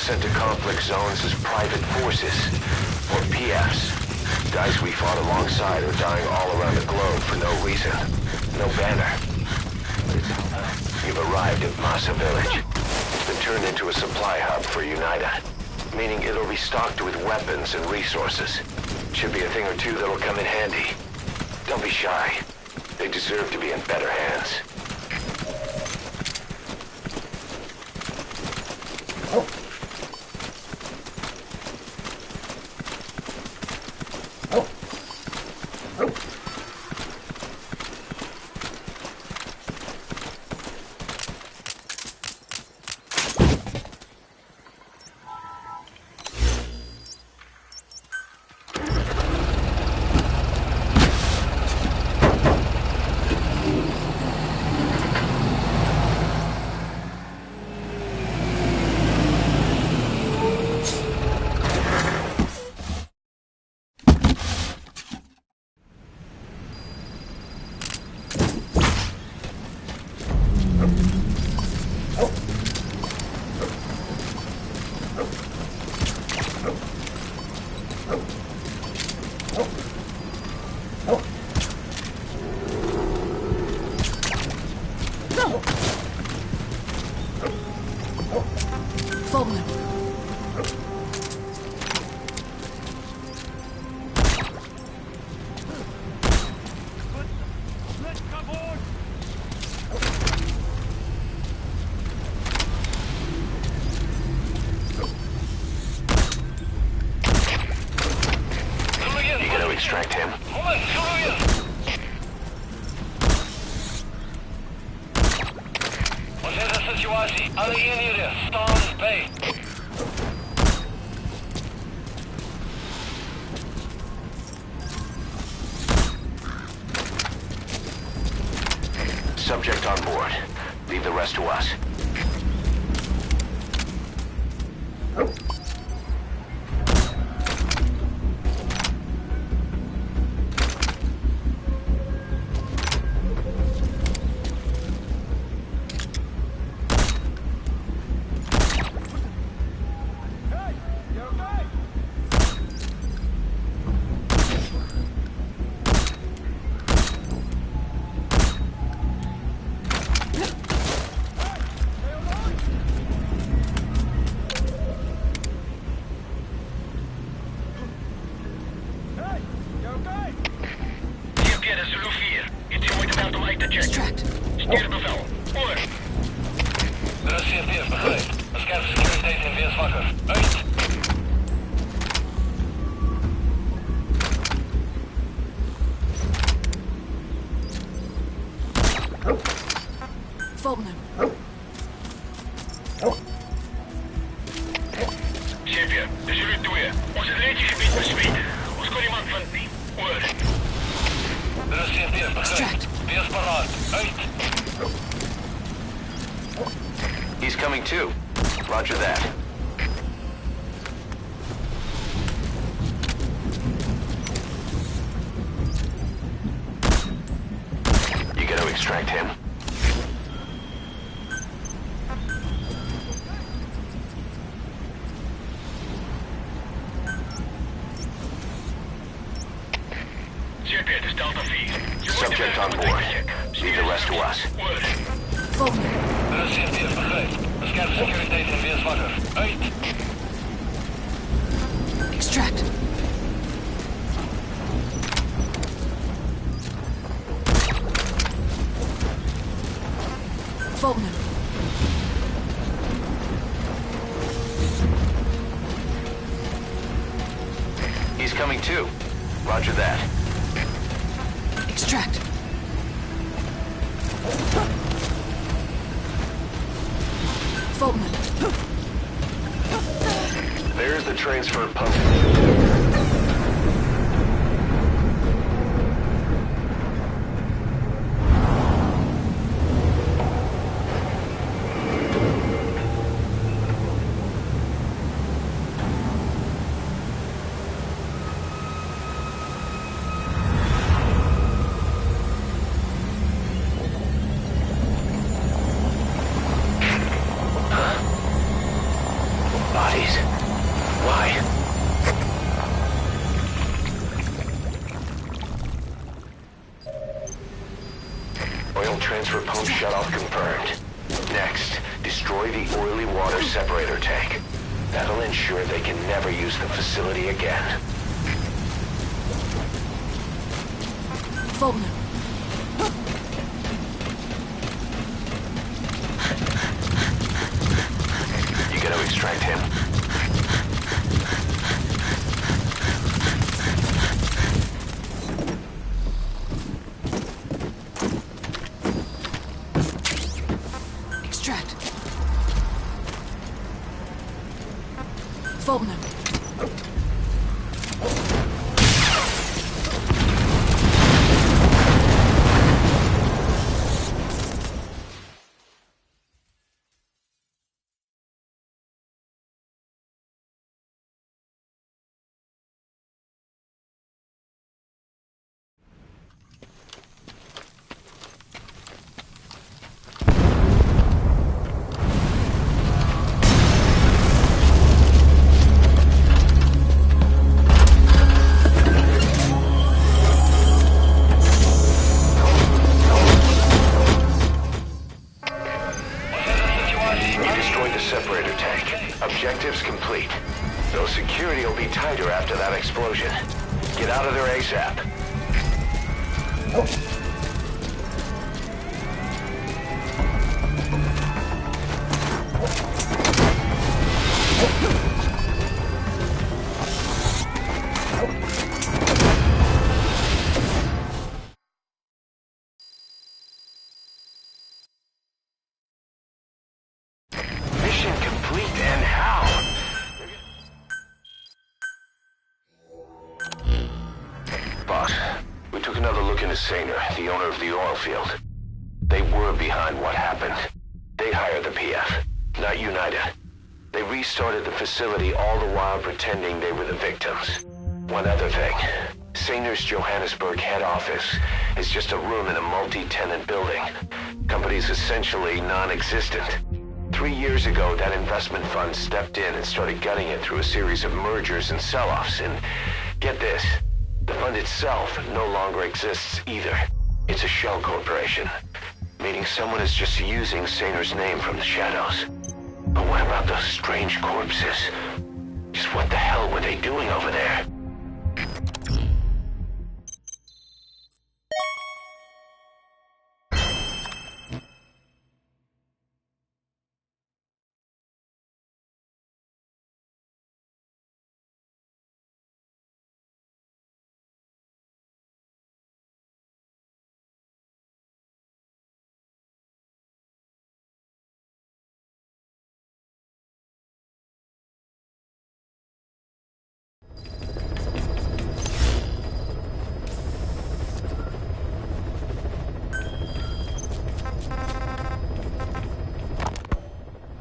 Sent to conflict zones as private forces, or PFs. Guys we fought alongside are dying all around the globe for no reason. No banner. You've arrived at Masa Village. It's been turned into a supply hub for UNITA, meaning it'll be stocked with weapons and resources. Should be a thing or two that'll come in handy. Don't be shy. They deserve to be in better hands. Fulton. You gonna extract him? Оценка ситуации. Alle eenheden, stand bij. Subject on board. Leave the rest to us. Extract. Stuurbevel. Oor. De CFDF begrijpt. Scherpe securiteit in weerswakker. Uit. Fulton. CFDF, de jullie twee. Ons leedgebied besmeed. Ons kon iemand vindt niet. Oor. De CFDF begrijpt. Wees paraat. Uit. He's coming too. Roger that. You gonna extract him? CFDF is Delta 4. Subject on board. Leave the rest to us. Fulton. De CFDF begrijpt. Scherpe securiteit in weerswakker. Uit. Extract. Fulton. He's coming too. Roger that. Extract. Fulton. There's the transfer pump. Bodies. Why? Oil transfer pump shutoff confirmed. Next, destroy the oily water separator tank. That'll ensure they can never use the facility again. Fulton. You gonna extract him? Extract. Fulton. Objectives complete. Though security will be tighter after that explosion. Get out of there ASAP. Mission complete, and how? Boss, we took another look into Saner, the owner of the oil field. They were behind what happened. They hired the PF, not United. They restarted the facility all the while pretending they were the victims. One other thing. Saner's Johannesburg head office is just a room in a multi-tenant building. Company's essentially non-existent. 3 years ago, that investment fund stepped in and started gutting it through a series of mergers and sell-offs. And get this, the fund itself no longer exists either. It's a shell corporation, meaning someone is just using Saner's name from the shadows. But what about those strange corpses? Just what the hell were they doing over there?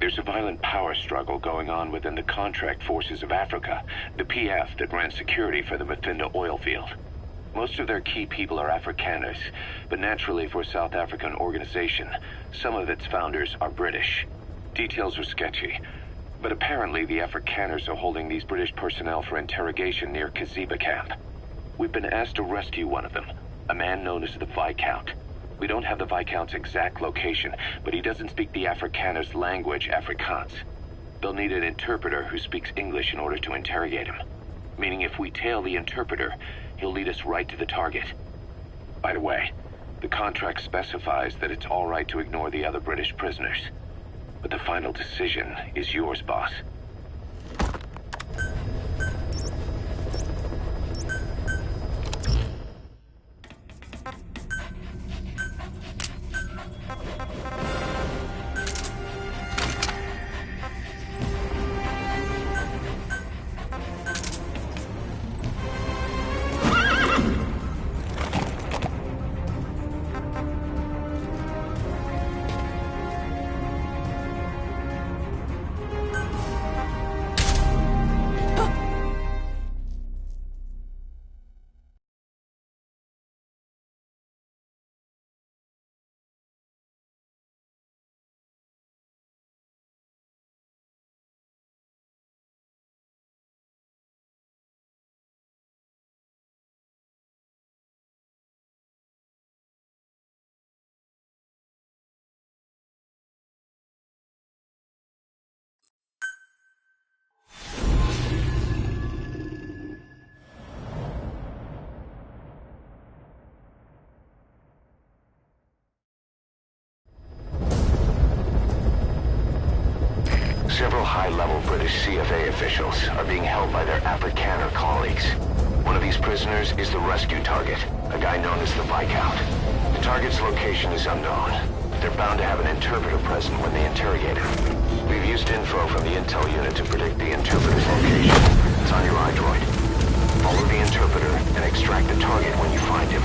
There's a violent power struggle going on within the Contract Forces of Africa, the PF that ran security for the Muffinda oil field. Most of their key people are Afrikaners, but naturally for a South African organization, some of its founders are British. Details are sketchy, but apparently the Afrikaners are holding these British personnel for interrogation near Kaziba camp. We've been asked to rescue one of them, a man known as the Viscount. We don't have the Viscount's exact location, but he doesn't speak the Afrikaners' language, Afrikaans. They'll need an interpreter who speaks English in order to interrogate him. Meaning if we tail the interpreter, he'll lead us right to the target. By the way, the contract specifies that it's all right to ignore the other British prisoners. But the final decision is yours, boss. Several high-level British CFA officials are being held by their Afrikaner colleagues. One of these prisoners is the rescue target, a guy known as the Viscount. The target's location is unknown, but they're bound to have an interpreter present when they interrogate him. We've used info from the intel unit to predict the interpreter's location. It's on your iDroid. Follow the interpreter and extract the target when you find him.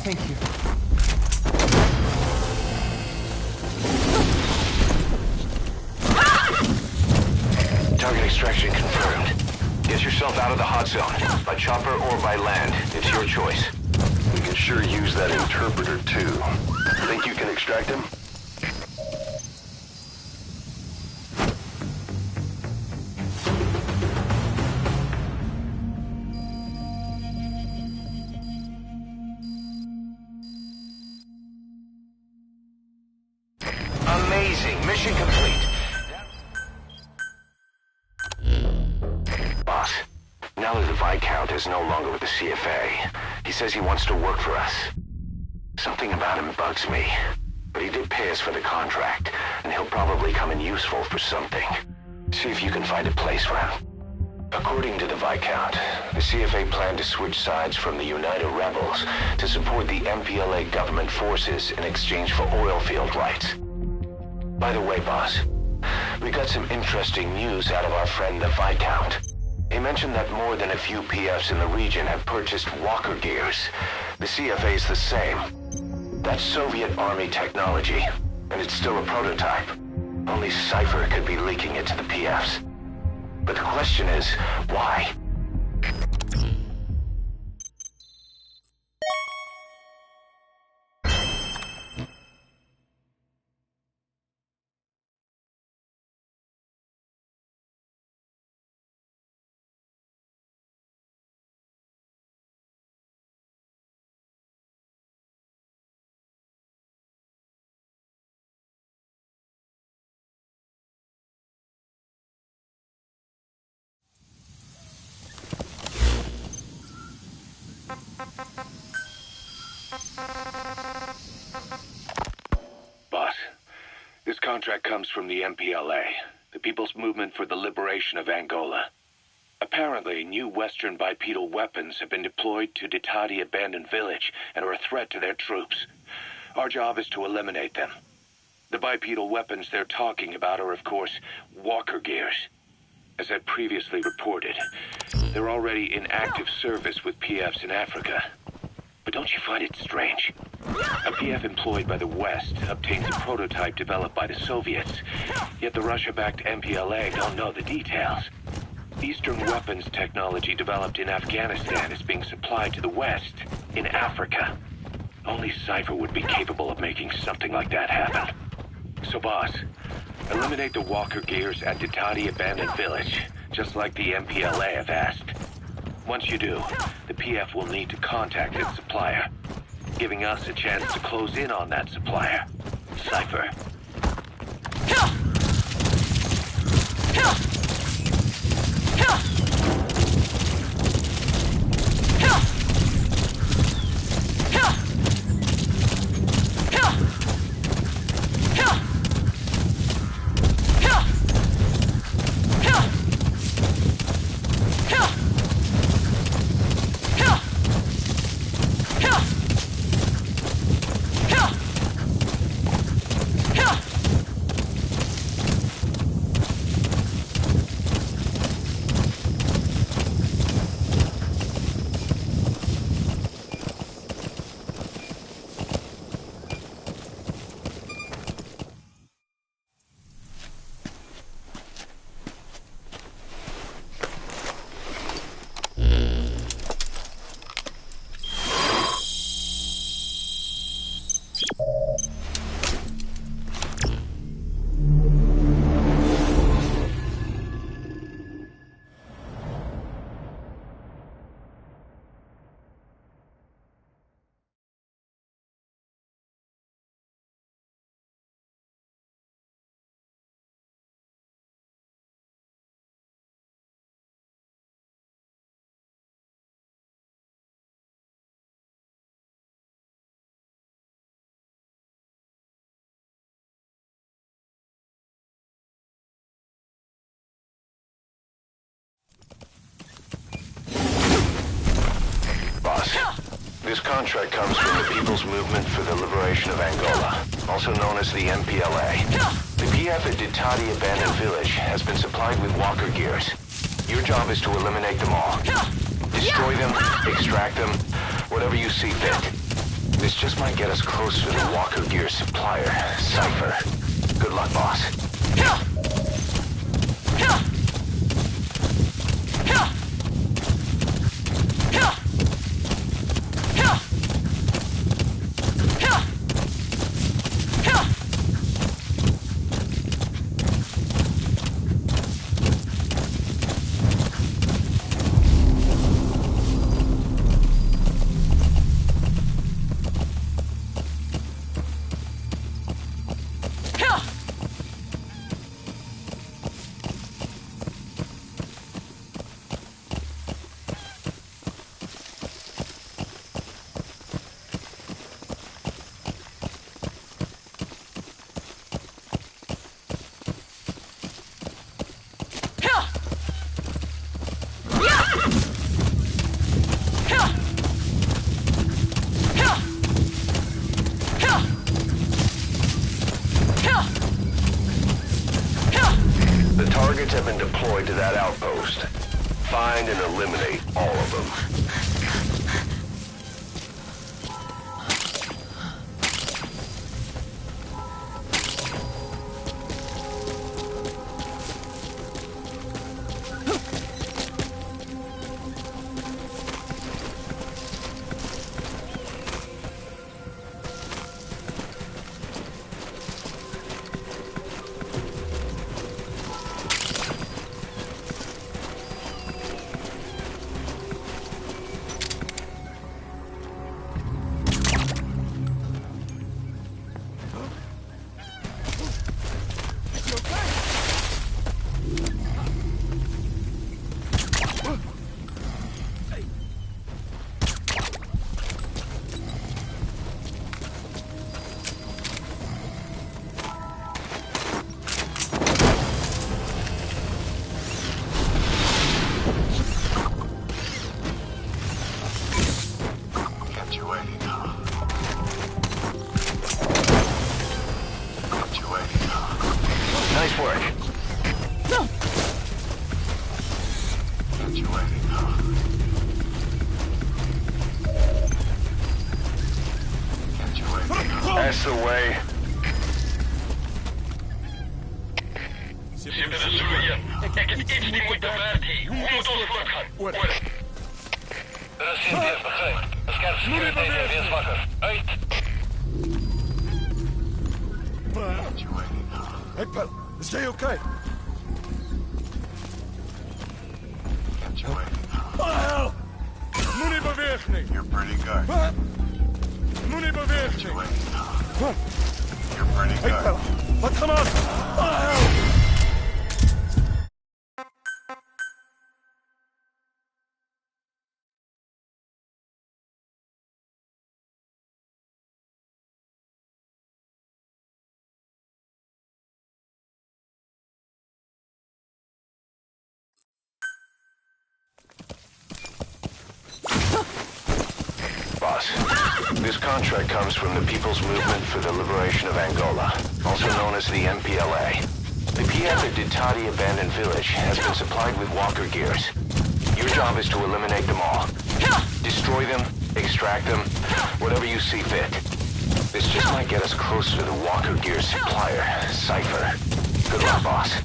Thank you. Target extraction confirmed. Get yourself out of the hot zone, by chopper or by land. It's your choice. We can sure use that interpreter, too. Think you can extract him? Amazing. Mission complete. Boss, now that the Viscount is no longer with the CFA, he says he wants to work for us. Something about him bugs me. But he did pay us for the contract, and he'll probably come in useful for something. See if you can find a place for him. According to the Viscount, the CFA planned to switch sides from the United Rebels to support the MPLA government forces in exchange for oil field rights. By the way, boss, we got some interesting news out of our friend the Viscount. He mentioned that more than a few PFs in the region have purchased walker gears. The CFA's the same. That's Soviet Army technology, and it's still a prototype. Only Cypher could be leaking it to the PFs. But the question is, why? Boss, this contract comes from the MPLA, the People's Movement for the Liberation of Angola. Apparently, new Western bipedal weapons have been deployed to Ditati Abandoned Village and are a threat to their troops. Our job is to eliminate them. The bipedal weapons they're talking about are, of course, walker gears. As I previously reported, they're already in active service with PFs in Africa. But don't you find it strange? A PF employed by the West obtains a prototype developed by the Soviets, yet the Russia-backed MPLA don't know the details. Eastern weapons technology developed in Afghanistan is being supplied to the West in Africa. Only Cypher would be capable of making something like that happen. So, boss, eliminate the walker gears at Ditati Abandoned Village, just like the MPLA have asked. Once you do, the PF will need to contact its supplier, giving us a chance to close in on that supplier, Cypher. This contract comes from the People's Movement for the Liberation of Angola, also known as the MPLA. The PF at Ditati Abandoned Village has been supplied with walker gears. Your job is to eliminate them all. Destroy them, extract them, whatever you see fit. This just might get us closer to the Walker Gear supplier, Cypher. Good luck, boss. The targets have been deployed to that outpost. Find and eliminate all of them. Nice work. No. That's the way. Zitten de Surië. Ik heb iets die moet bewaard hier. Hoe moet ons voortgaan? Orde. De Sint heeft begrepen. De scherpsecurity is weer zwakker. Uit. Hey, pal, is jij okay? Oh, moet niet bewegen. You're pretty good. Moet niet bewegen. You're pretty Hey, good. pal, wat gaan aan? Oh, Boss, this contract comes from the People's Movement for the Liberation of Angola, also known as the MPLA. The Pieta de Tati abandoned village has been supplied with walker gears. Your job is to eliminate them all. Destroy them, extract them, whatever you see fit. This just might get us closer to the walker gear supplier, Cypher. Good luck, boss.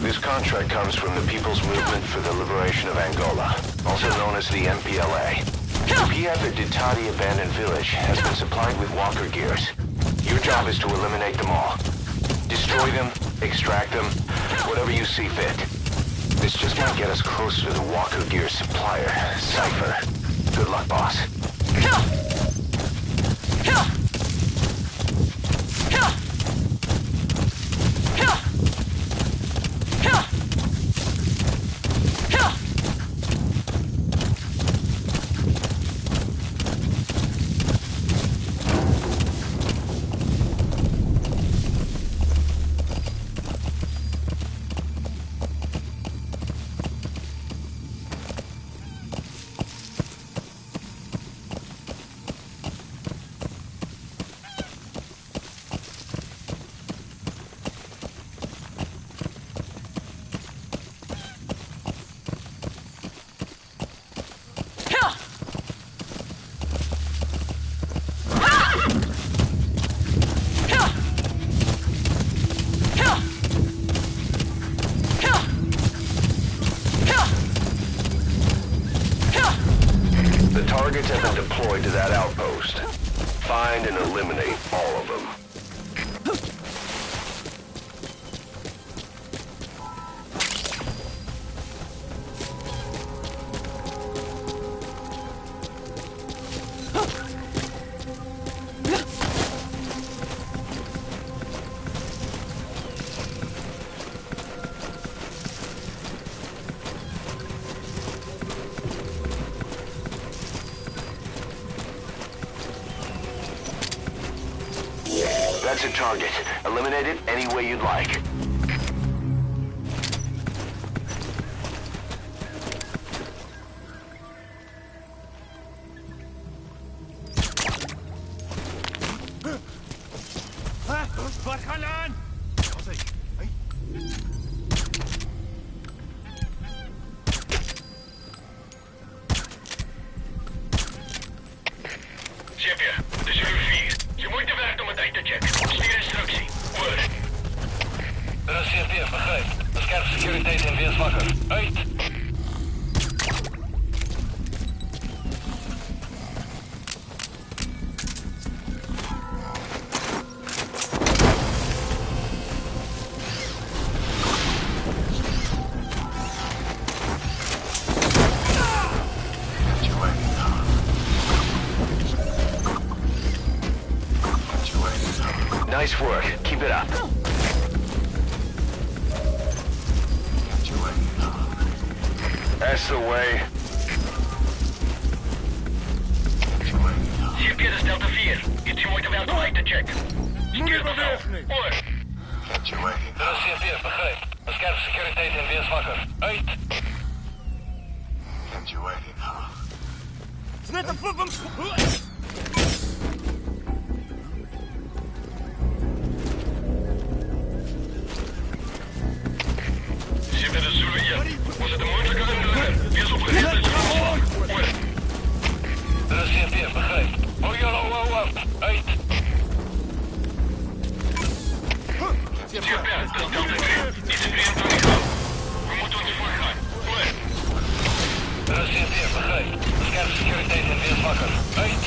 This contract comes from the People's Movement for the Liberation of Angola, also known as the MPLA. The PF at Ditadi Abandoned Village has been supplied with walker gears. Your job is to eliminate them all. Destroy them, extract them, whatever you see fit. This just might get us closer to the walker gear supplier, Cypher. Good luck, boss. Targets have been deployed to that outpost. Find and eliminate all of them. That's a target. Eliminate it any way you'd like. Chef, dit is uur 4. Je moeite waard om het uit te checken. Stuur instructie. Oor. Er is CFDF, begrijp. Bescherm securiteit en wees wakker. Uit! Nice work. Keep it up. That's the way. CFP, dat is Delta 4. Iets je moeite waard om uit te checken. Stuur bevel. Oor. Er is CFP, begrijp. Bescherm securiteit en wees wakker. Uit! Zit er een Zulu hier? Was het een moeilijke indringen? Wees opgericht met grondslag. Oor. Er is CFP, begrijp. Hou jullie op. Uit! CFP, dat is Delta 3. Niet te 23 gaan. We moeten ons voorgaan. Oor. Er is CFP, begrijp. Bescherm securiteit en wees wakker. Uit!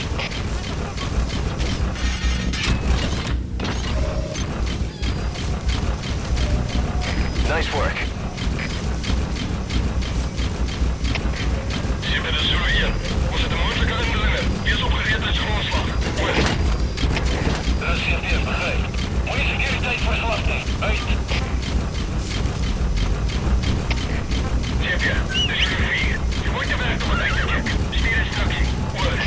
Nice work. Zit er een Zulu hier? Was het een moeilijke indringen? Wees opgericht met grondslag. Oor. Er is CFP, begrijp. Mooie securiteit voor verwachting. Uit! CFP, dit is uur 4. Je moeite waard om het uit te checken. Stuur instructie. Oor.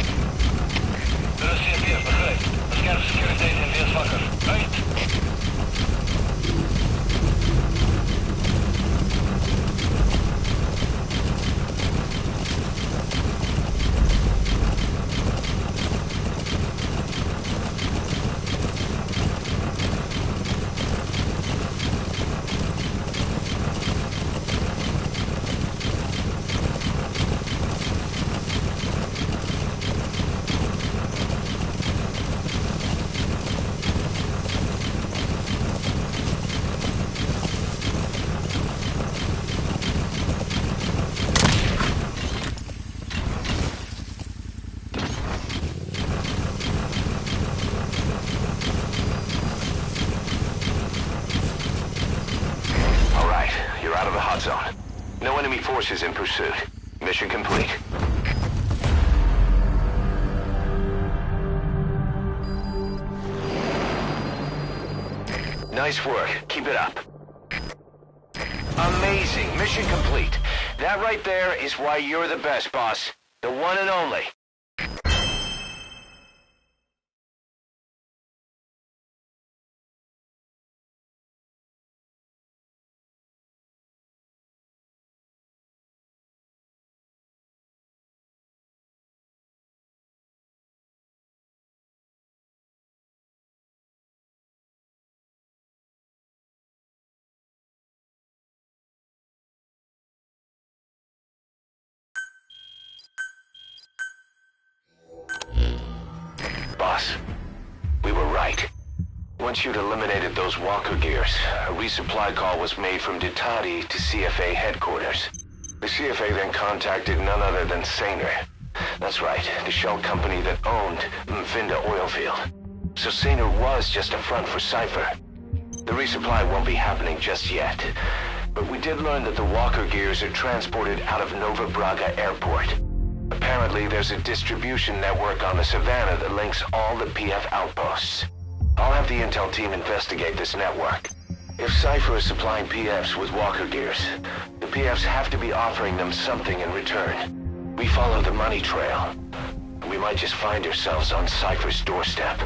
enemy forces in pursuit. Mission complete. Nice work. Keep it up. Amazing. Mission complete. That right there is why you're the best, boss. The one and only. Boss, we were right. Once you'd eliminated those walker gears, a resupply call was made from Ditati to CFA headquarters. The CFA then contacted none other than Saner. That's right, the shell company that owned Mfinda Oilfield. So Saner was just a front for Cypher. The resupply won't be happening just yet. But we did learn that the walker gears are transported out of Nova Braga Airport. Apparently, there's a distribution network on the Savannah that links all the PF outposts. I'll have the intel team investigate this network. If Cypher is supplying PFs with walker gears, the PFs have to be offering them something in return. We follow the money trail. We might just find ourselves on Cypher's doorstep.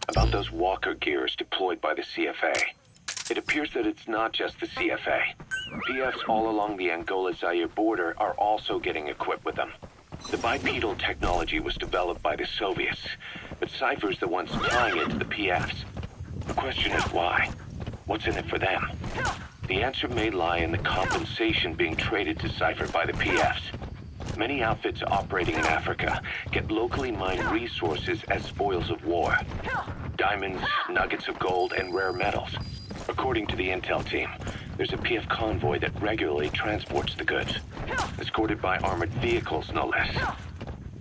About those walker gears deployed by the CFA. It appears that it's not just the CFA. PFs all along the Angola-Zaire border are also getting equipped with them. The bipedal technology was developed by the Soviets, but Cypher's the one supplying it to the PFs. The question is why? What's in it for them? The answer may lie in the compensation being traded to Cypher by the PFs. Many outfits operating in Africa get locally mined resources as spoils of war. Diamonds, nuggets of gold, and rare metals. According to the intel team, there's a PF convoy that regularly transports the goods, escorted by armored vehicles, no less.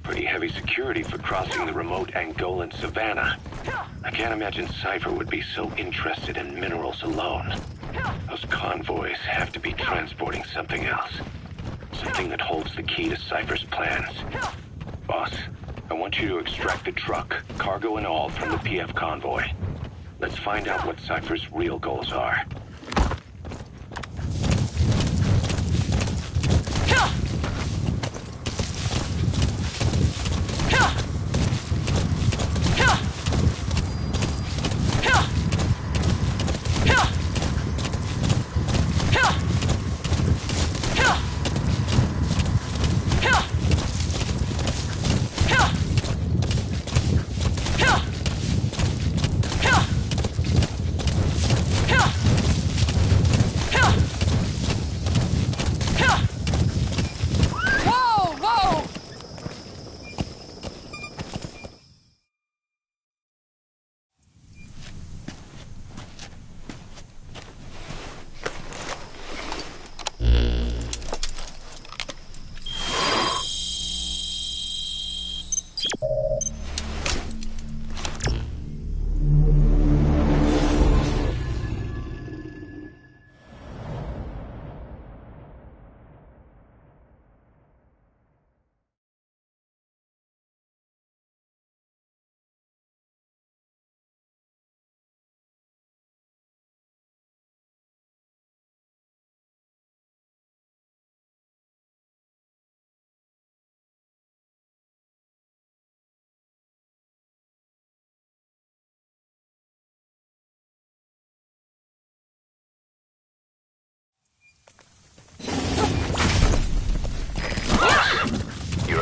Pretty heavy security for crossing the remote Angolan savannah. I can't imagine Cypher would be so interested in minerals alone. Those convoys have to be transporting something else. Something that holds the key to Cypher's plans. Boss, I want you to extract the truck, cargo and all, from the PF convoy. Let's find out what Cypher's real goals are.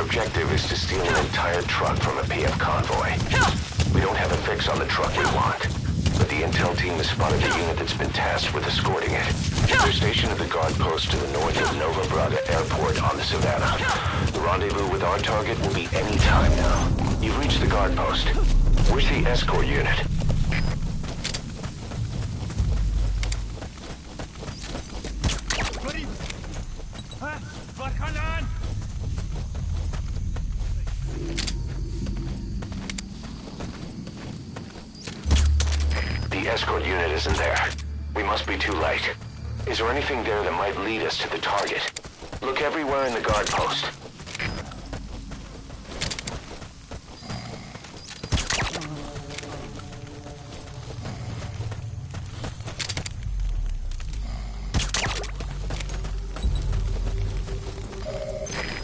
objective is to steal an entire truck from a PF convoy. We don't have a fix on the truck we want, but the intel team has spotted the unit that's been tasked with escorting it. They're stationed at the guard post to the north of Nova Braga Airport on the Savannah. The rendezvous with our target will be any time now. You've reached the guard post. Where's the escort unit? The escort unit isn't there. We must be too late. Is there anything there that might lead us to the target? Look everywhere in the guard post.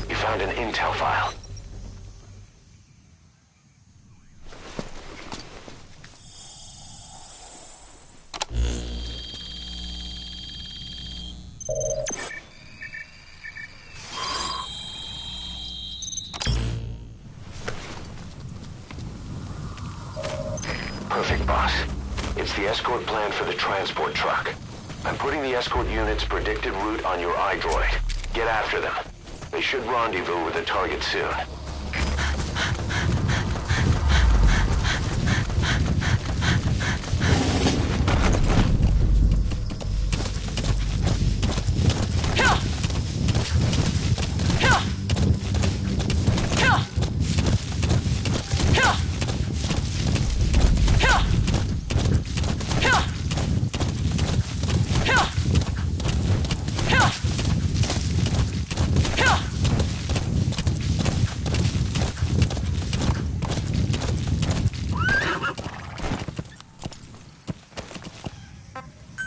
You found an intel file. Perfect, boss. It's the escort plan for the transport truck. I'm putting the escort unit's predicted route on your iDroid. Get after them. They should rendezvous with the target soon.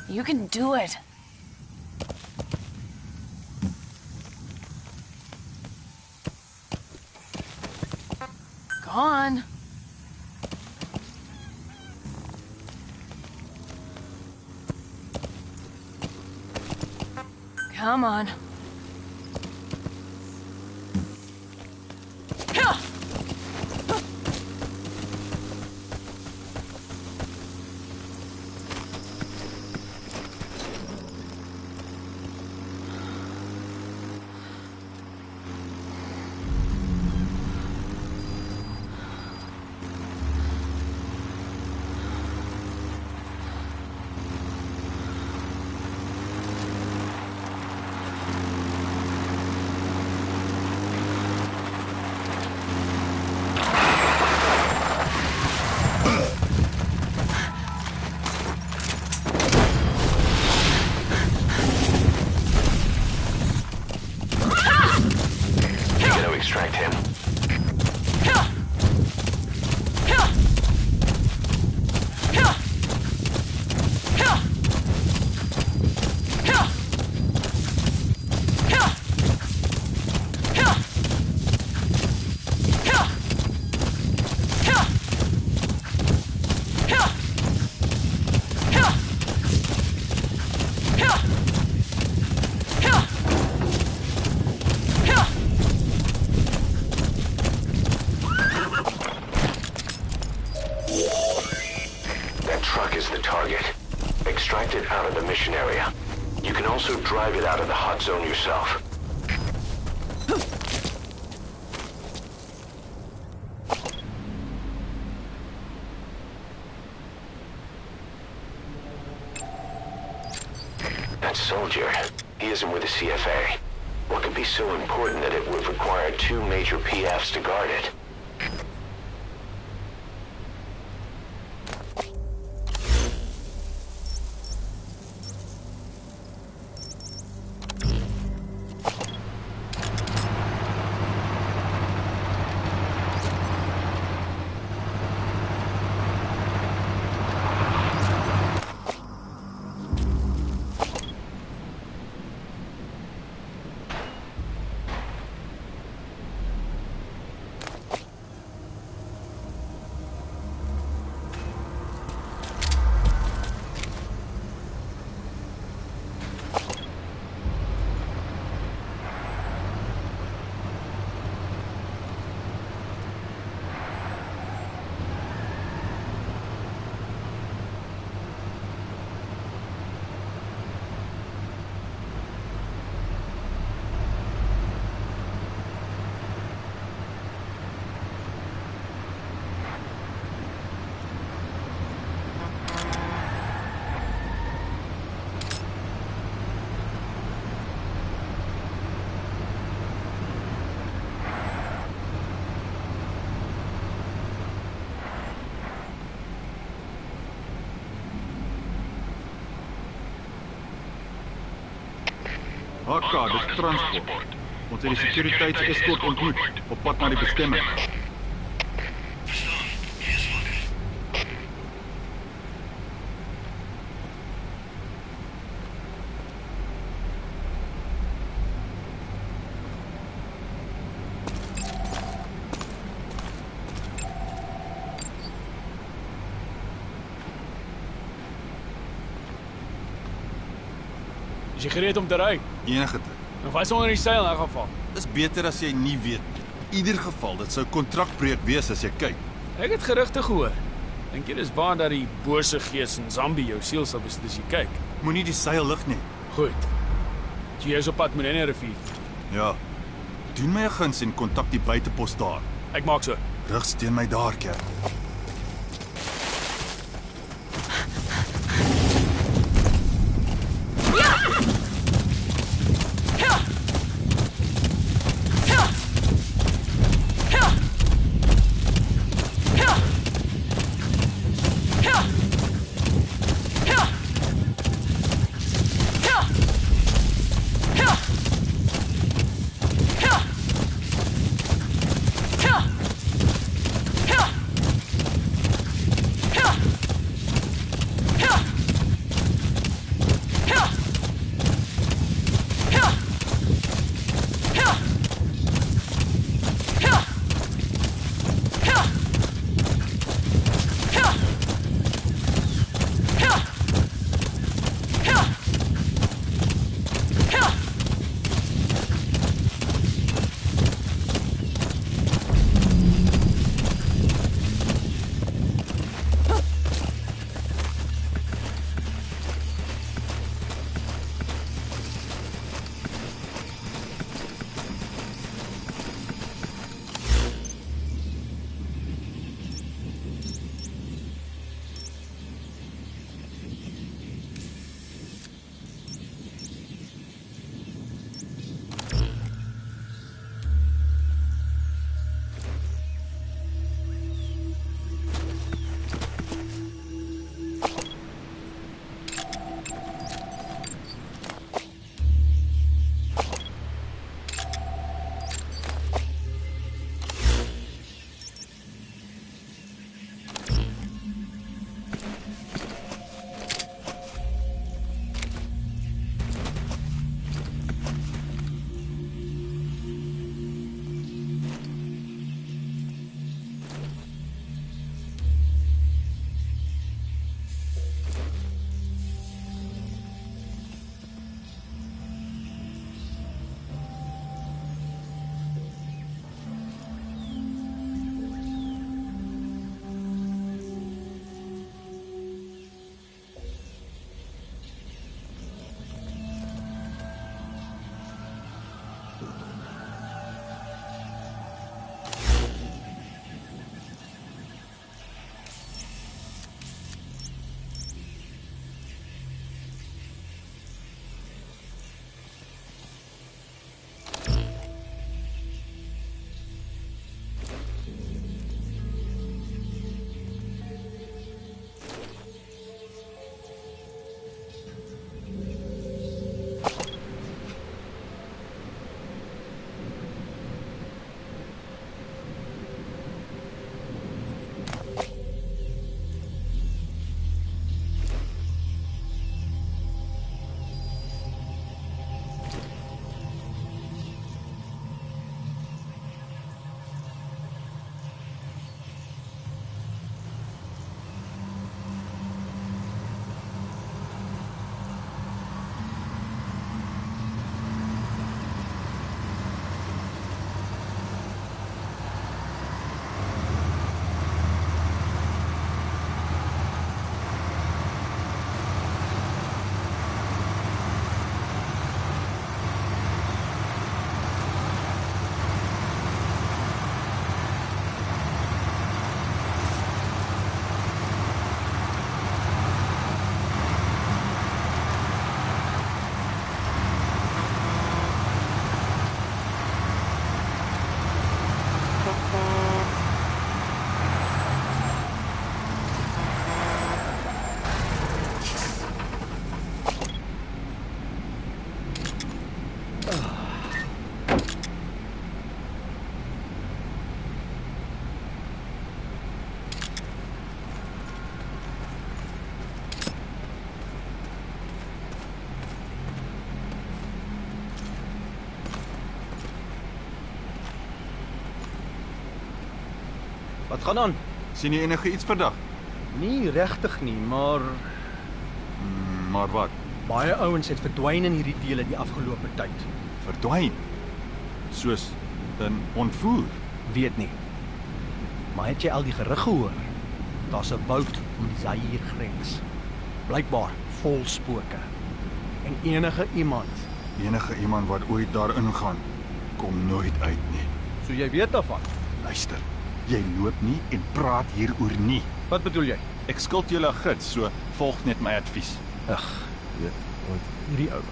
You can do it. Go on. Come on. Extract him. Is the target. Extract it out of the mission area. You can also drive it out of the hot zone yourself. That soldier, he isn't with the CFA. What could be so important that it would require 2 major PFs to guard it? HK, dis transport. Ons het die sekuriteits-escort ontmoet op pad na die bestemming. Is jy gereed om te ry? Enige tyd. Dan vat ons onder die seil in 'n geval. Dis beter as jy nie weet nie. In ieder geval, dit sou kontrakbreuk wees as jy kyk. Ek het gerugte gehoor. Dink jy dis waar dat die bose gees in Zambi jou siel sal besit as jy kyk? Moenie die seil lig nie. Goed. Jy is op pad met 'n rivier. Ja. Doen my 'n guns en kontak die buitepos daar. Ek maak so. Rug steen my daar, kerk. Wat gaan aan? Sien jy enige iets vandag? Nie regtig nie, maar Maar wat? baie ouens het verdwyn in hierdie dele die afgelope tyd. Verdwyn? Soos in ontvoer? Weet nie. Maar het jy al die gerug gehoor? Daar's 'n bout om die Zaire-grens. Blykbaar vol spooke. En enige iemand wat ooit daarin gaan, kom nooit uit nie. So jy weet daarvan. Luister, jy loop nie en praat hieroor nie. Wat bedoel jy? Ek skuld julle 'n gids, so volg net my advies. Ag, weet, hierdie ou.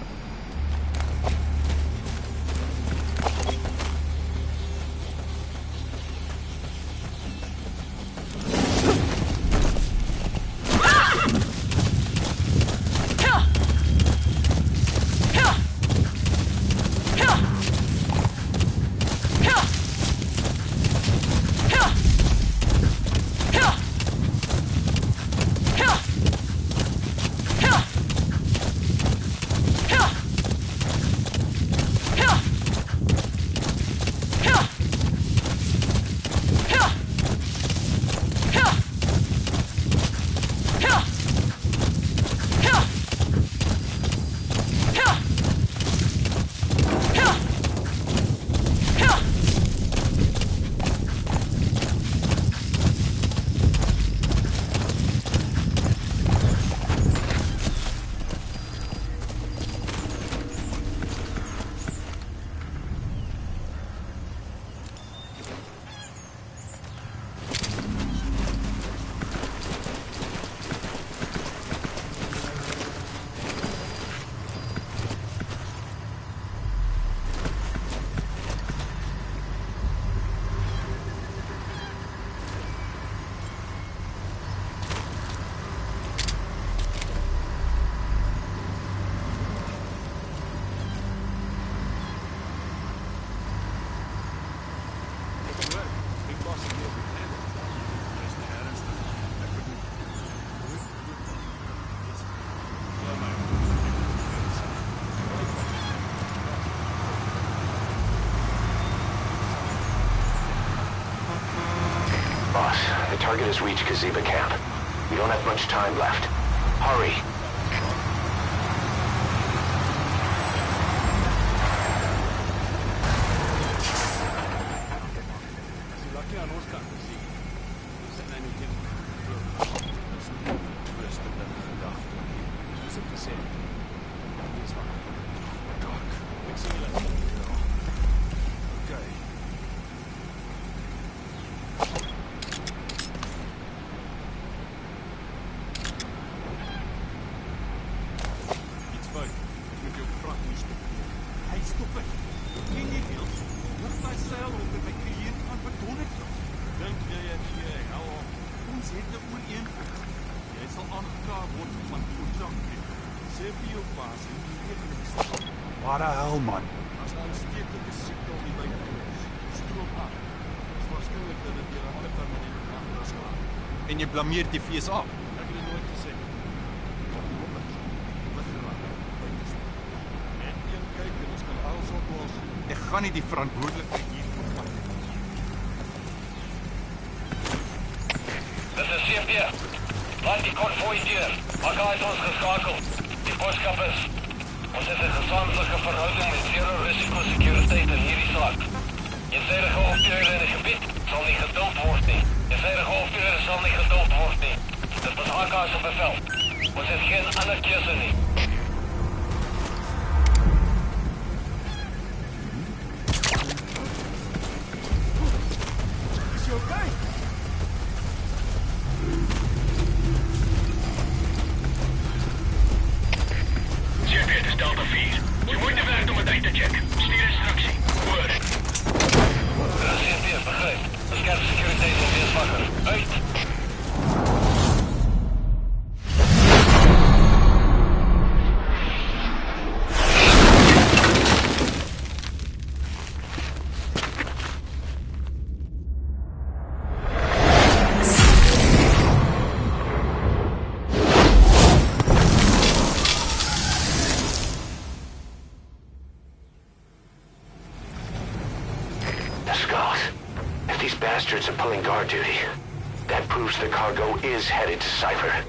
Boss, the target has reached Kaziba camp. We don't have much time left. Hurry. Wat die hel, man? As 'n aansteeklike siekte op die buitekoms. Stroop af. Dit is waarskynlik dat dit deur 'n ander permanente brand slaan. En jy blameer die FSA? Ek het dit nooit gesê. Wat geraak? Net een kyk en ons kan alles oplos. Ek gaan nie die verantwoordelikheid hier vat nie. Dis 'n CFD. Laat die konvooi deur. Aga het ons geskakel. Die boodskap is: ons het 'n gesamentlike verhouding met zero risiko sekuriteit in hierdie saak. Eensidige optrede in die gebied sal nie geduld word nie. Eensidige optrede sal nie geduld word nie. Dit was AK se bevel. Ons het geen ander keuse nie. Is jy okay? Dit is Delta 4. Je moet de werk om het uit te checken. Stuur instructie. Hoor. CFD, begrijp. De scherpe securiteit is weer zwakker. Uit. If these bastards are pulling guard duty, that proves the cargo is headed to Cypher.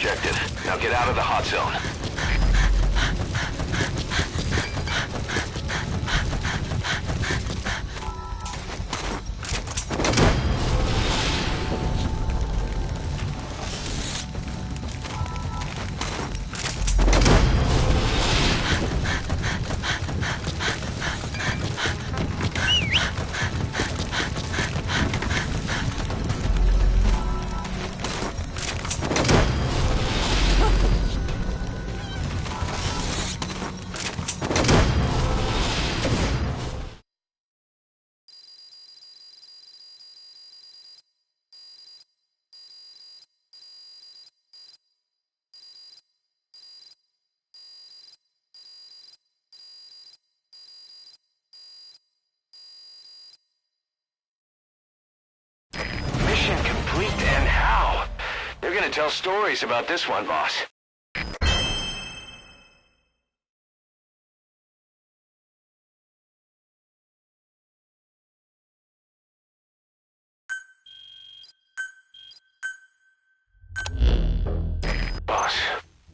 objective. Now get out of the hot zone. Mission complete, and how? They're gonna tell stories about this one, boss. Boss,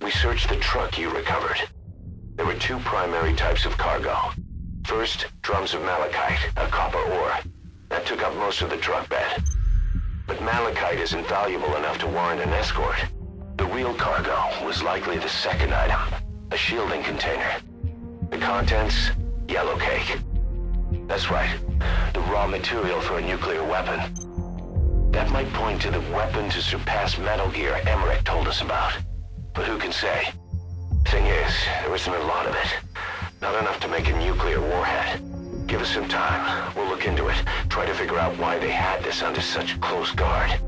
we searched the truck you recovered. There were two primary types of cargo. First, drums of malachite, a copper ore. That took up most of the truck bed. But malachite isn't valuable enough to warrant an escort. The real cargo was likely the second item, a shielding container. The contents, yellow cake. That's right, the raw material for a nuclear weapon. That might point to the weapon to surpass Metal Gear Emmerich told us about. But who can say? Thing is, there isn't a lot of it. Not enough to make a nuclear warhead. Give us some time. We'll look into it. Try to figure out why they had this under such close guard.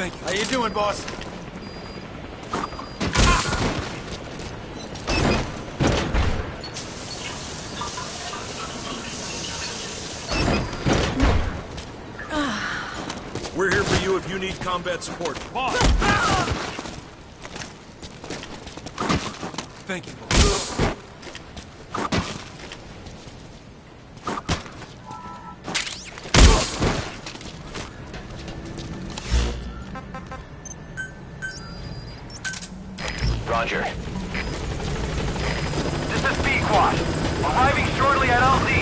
Thank you. How you doing, boss? We're here for you if you need combat support. Boss! Thank you, boss. Roger. This is Pequod. Arriving shortly at LZ.